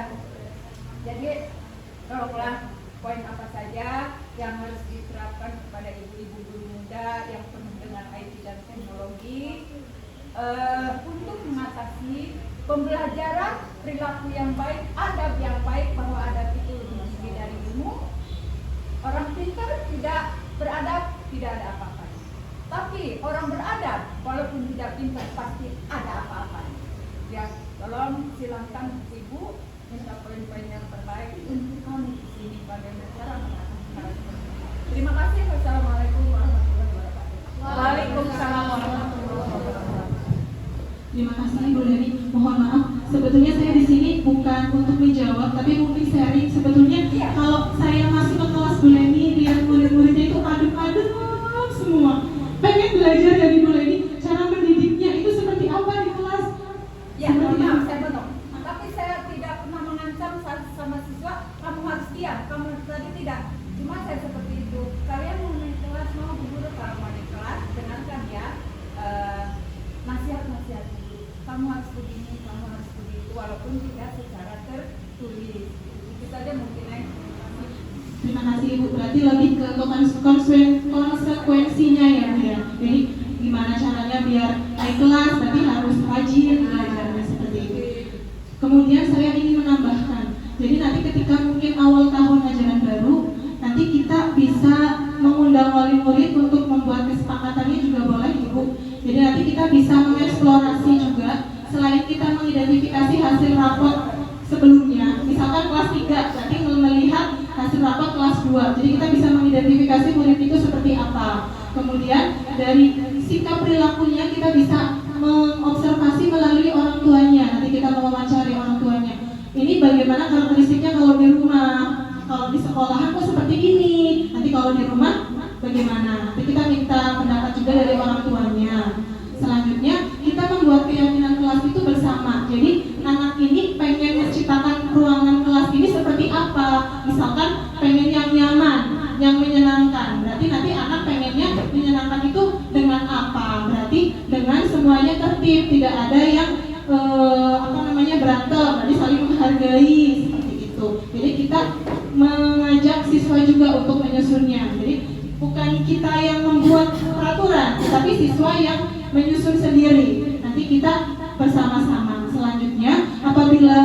jadi tolonglah poin apa saja yang harus diterapkan kepada ibu-ibu guru muda yang penuh dengan IT dan teknologi untuk mengatasi pembelajaran perilaku yang baik, adab yang baik, bahwa adab itu lebih tinggi dari ilmu. Orang pintar tidak beradab, tidak ada apa-apa. Tapi orang beradab, walaupun tidak pintar, pasti ada apa-apa. Ya, tolong silakan Ibu minta poin-poin yang terbaik untuk kami di sini bagaimana cara mengatasi hal seperti ini. Terima kasih. Wassalamualaikum warahmatullahi wabarakatuh. Waalaikumsalam warahmatullahi wabarakatuh. Terima kasih Bu Leni. Mohon maaf, sebetulnya saya di sini bukan untuk menjawab, tapi mungkin sharing. Sebetulnya kalau saya masih ke kelas Bu Leni, lihat murid-muridnya itu adem-adem semua. Pengen belajar dari Bu Leni, cara mendidiknya itu seperti apa di kelas? Ya, maaf, saya potong. Tapi saya tidak pernah mengancam sama siswa tadi tidak. Cuma saya seperti itu. Kalian mau naik kelas, mau guru kalau mau naik kelas, dengarkan ya nasihat-nasihat dulu. Kamu harus begini, kamu harus begitu, walaupun tidak secara tertulis. Itu saja mungkin ya. Terima kasih Ibu. Berarti lebih ke konsekuensinya ya Bu ya. Jadi gimana caranya biar naik kelas, berarti harus rajin belajarnya seperti itu. Kemudian saya ingin menambahkan, jadi nanti ketika mungkin awal tahun ajaran baru, nanti kita bisa mengundang wali murid untuk membuat kesepakatannya juga boleh Ibu. Jadi nanti kita bisa mengeksplorasi juga, selain kita mengidentifikasi hasil rapot sebelumnya, misalkan kelas 3, berarti melihat hasil rapot kelas 2. Jadi kita bisa mengidentifikasi murid itu seperti apa. Kemudian dari sikap perilakunya kita bisa mengobservasi melalui orang tuanya. Nanti kita mewawancari orang tuanya. Ini bagaimana karakteristiknya kalau di rumah, kalau di sekolahan kok seperti ini. Nanti kalau di rumah bagaimana? Nanti kita minta pendapat juga dari orang tuanya. Selanjutnya kita membuat keyakinan kelas itu bersama. Jadi anak ini pengen menciptakan ruangan kelas ini seperti apa? Misalkan pengen yang nyaman, yang menyenangkan. Berarti nanti anak pengennya menyenangkan itu dengan apa? Berarti dengan semuanya tertib, tidak ada yang berantem, berarti saling menghargai seperti itu. Jadi kita mengajak siswa juga untuk menyusunnya. Jadi bukan kita yang membuat peraturan, tapi siswa yang menyusun sendiri. Nanti kita bersama-sama. Selanjutnya, apabila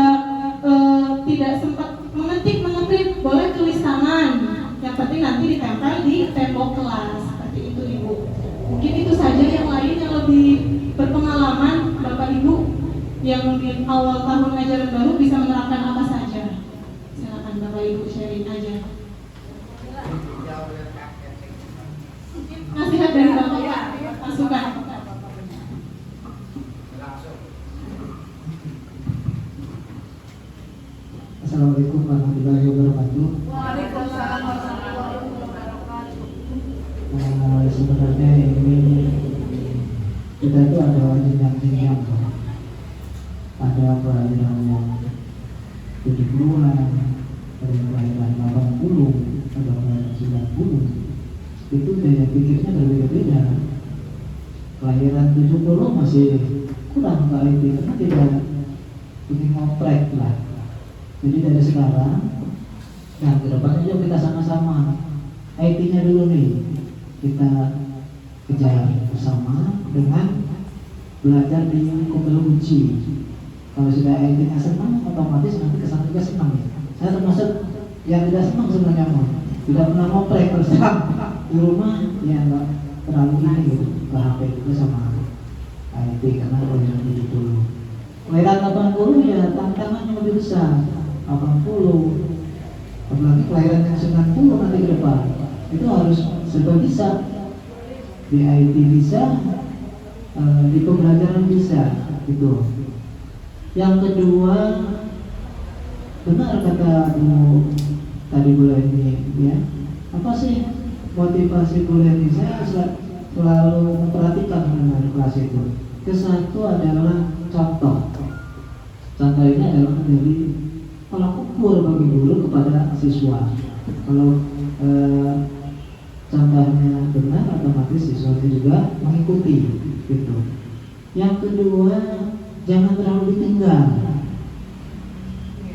tidak sempat mengetik, boleh tulis tangan. Yang penting nanti ditempel di tembok kelas. Seperti itu Ibu. Mungkin itu saja, yang lain yang lebih berpengalaman Bapak Ibu yang di awal tahun ajaran baru bisa menerapkan apa saja. Silakan Bapak Ibu sharing aja. Nasihat dari Bapak ya, masukan. Assalamualaikum warahmatullahi wabarakatuh. Waalaikumsalam warahmatullahi wabarakatuh. Sebenarnya ini kita itu ada jenjang-jenjang, ada kelahiran yang 70-an, ada kelahiran 80, ada kelahiran 90. Itu daya pikirnya berbeda-beda. Kelahiran 70 masih kurang kali itu karena tidak ingin ngoprek lah. Jadi dari sekarang, nah ke depannya yuk kita sama-sama IT-nya dulu nih, kita kejar bersama dengan belajar di komputer uji. Kalau sudah IT-nya senang, otomatis nanti kesana juga senang. Saya termasuk yang tidak senang sebenarnya, tidak pernah ngoprek bersama di rumah, ya nggak terlalu ini gitu, ke HP juga sama IT karena kelahiran 70. Kelahiran 80 ya tantangannya lebih besar. 80, apalagi kelahiran yang 90 nanti ke depan, itu harus serba bisa, di IT bisa, di pembelajaran bisa, gitu. Yang kedua, benar kata Bu tadi Bu Leni, ya, apa sih motivasi Bu Leni? Saya selalu memperhatikan mengenai kelas itu. Kesatu adalah contoh. Contoh ini adalah menjadi tolak ukur bagi guru kepada siswa. Kalau contohnya benar, otomatis siswanya juga mengikuti, gitu. Yang kedua, jangan terlalu ditinggal.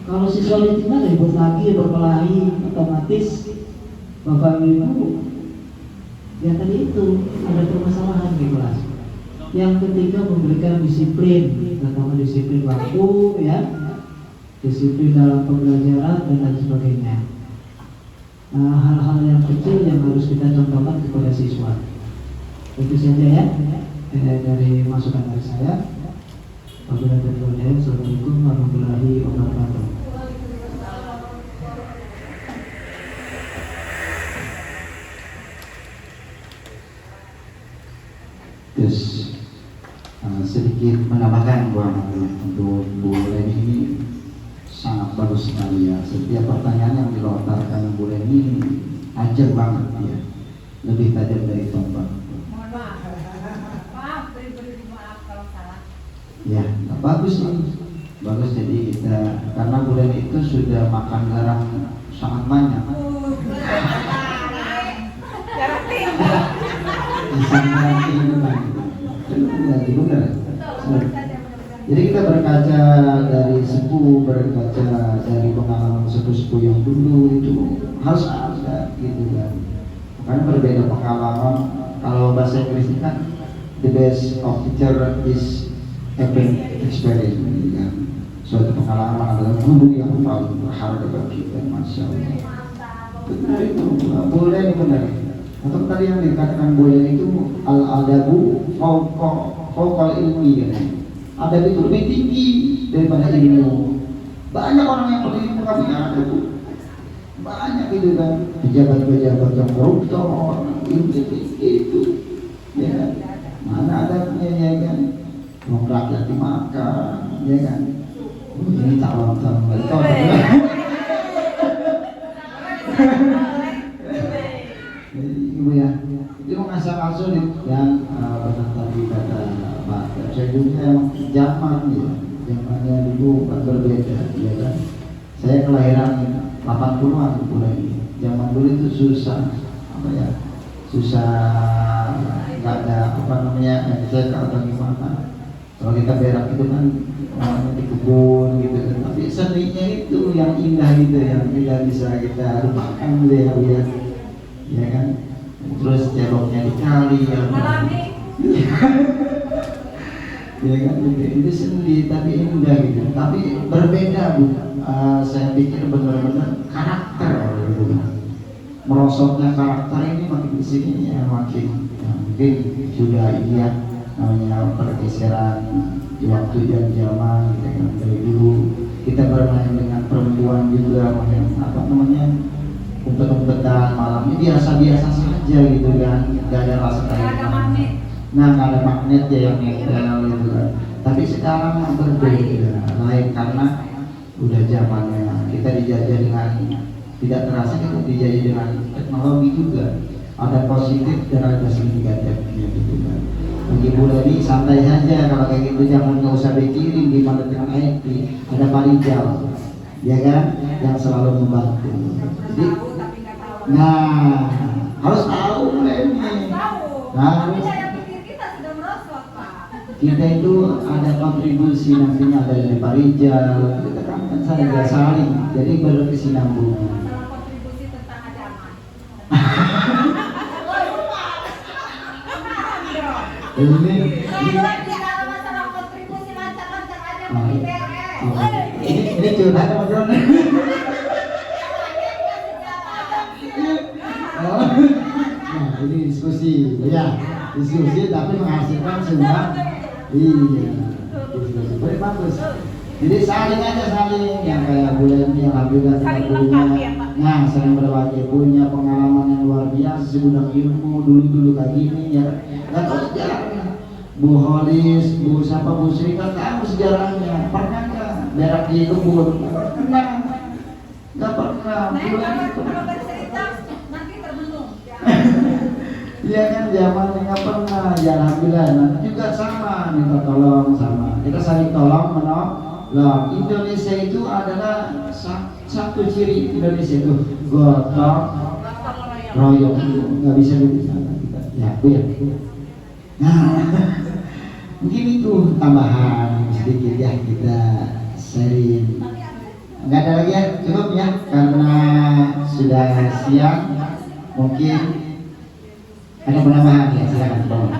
Kalau siswa ditinggal, ribut lagi, berkelahi, otomatis Bapak Ibu, ya tadi itu ada permasalahan di kelas. Yang ketiga, memberikan disiplin, terutama disiplin waktu, ya, disiplin dalam pembelajaran dan lain sebagainya. Hal-hal yang kecil yang harus kita contohkan kepada siswa. Itu saja ya, dari masukan dari saya. Assalamualaikum warahmatullahi wabarakatuh. Terus sedikit menambahkan untuk Bu Leni ini sangat bagus sekali ya. Setiap pertanyaan yang dilontarkan Bu Leni ajar banget ya, lebih tajam dari tombak. Mohon maaf, beri maaf kalau salah. Ya, bagus ini, bagus. Jadi kita, karena Bu Leni itu sudah makan garam sangat banyak. Sandaran kehidupan. Benar. Jadi kita berkaca dari sepuh, berkaca dari pengalaman sepuh-sepuh yang dulu itu harus ada gitu kan. Karena berbeda pengalaman. Kalau bahasa Inggris kan the best of teacher is every experience gitu kan. Suatu pengalaman adalah guru yang paling berharga bagi kita, masya Allah. Benar itu, boleh nih benar. Atau tadi yang dikatakan boleh itu al-adabu fauqal ilmi kan. Adab itu lebih tinggi daripada ilmu. Banyak orang yang berilmu tapi ada tuh. Banyak itu kan pejabat-pejabat yang koruptor, itu ya mana adabnya ya kan, mau rakyat dimakan ya kan. Ini calon-calon betul. Ibu ya, itu mengasal-asal dan benar tadi kata Pak, saya juga zaman ya, zamannya dulu berbeda ya kan. Saya kelahiran 80-an mulai. Zaman dulu itu susah, apa ya? Susah, nggak ada apa namanya NCK atau gimana. Kalau kita berak itu kan di kebun gitu kan. Tapi seninya itu yang indah gitu, yang tidak bisa kita lupakan gitu ya, ya kan. Terus ceboknya dikali ya. Ya kan, itu seni tapi indah gitu. Tapi berbeda Bu. Saya pikir benar-benar karakter gitu. Merosotnya karakter ini makin di sini ya makin mungkin sudah iya namanya pergeseran di waktu dan zaman gitu kan. Dari dulu kita bermain dengan perempuan juga main apa namanya umpet-umpetan malamnya biasa-biasa saja gitu kan, nggak ada rasa kayak nggak ada magnet ya yang nempel gitu kan. Tapi sekarang berbeda lain karena udah zamannya kita dijajah dengan tidak terasa, kita dijajah dengan teknologi juga, ada positif dan ada negatifnya gitu kan. Bagi Bu Leni santai saja kalau kayak gitu, jangan nggak usah dikirim di mana dengan IT, ada Parijal ya kan yang selalu membantu. Jadi nah harus tahu Leni. Nah kita itu ada kontribusi nantinya ada dari Parijal, kita kan saling saling, jadi berkesinambungan. Kontribusi tentang agama. Ini Kalau masalah kontribusi lancar-lancar aja di PRS. ini curhat sama John. Nah ini diskusi, ya diskusi tapi menghasilkan semua. Iya, boleh bagus. Jadi saling aja saling, yang kayak bulan ini alhamdulillah kita punya, nah saling berbagi, punya pengalaman yang luar biasa, segudang ilmu dulu kayak gini ya. Nggak tahu sejarahnya. Bu Holis, Bu siapa, Bu Sri kan tahu sejarahnya. Pernah nggak berak di kebun? Pernah. Nggak pernah. Bulan itu. Kalau bercerita nanti terbelung. Iya kan zamannya nggak pernah, ya alhamdulillah. Nanti juga sama, minta tolong sama. Kita saling tolong menolong. Indonesia itu adalah satu ciri Indonesia itu gotong royong, nggak bisa dipisahkan kita. Ya Bu ya. Nah, mungkin itu tambahan sedikit ya kita sharing. Nggak ada lagi ya, cukup ya karena sudah siang. Mungkin ada penambahan ya, silakan Bang.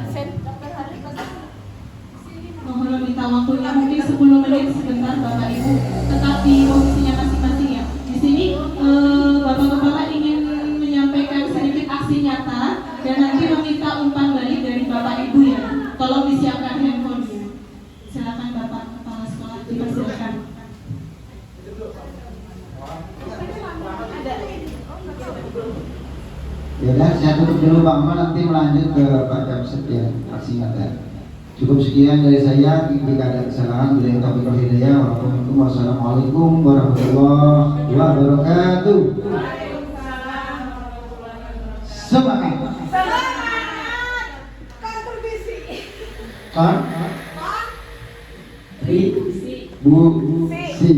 Mohon minta waktunya mungkin 10 menit sebentar Bapak Ibu, tetap di posisinya masing-masing ya. Di sini Bapak-bapak ingin menyampaikan sedikit aksi nyata dan nanti meminta umpan balik dari Bapak Ibu ya. Tolong disiapkan handphone-nya. Silakan Bapak Kepala Sekolah, dipersilakan. Ya udah, saya tutup dulu Bang, nanti melanjut ke Pak Kamsek ya, aksi nyata. Cukup sekian dari saya, jika ada kesalahan bila taufiq wal hidayah. Wassalamualaikum warahmatullahi wabarakatuh. Semangat. Kontribusi. Kontribusi.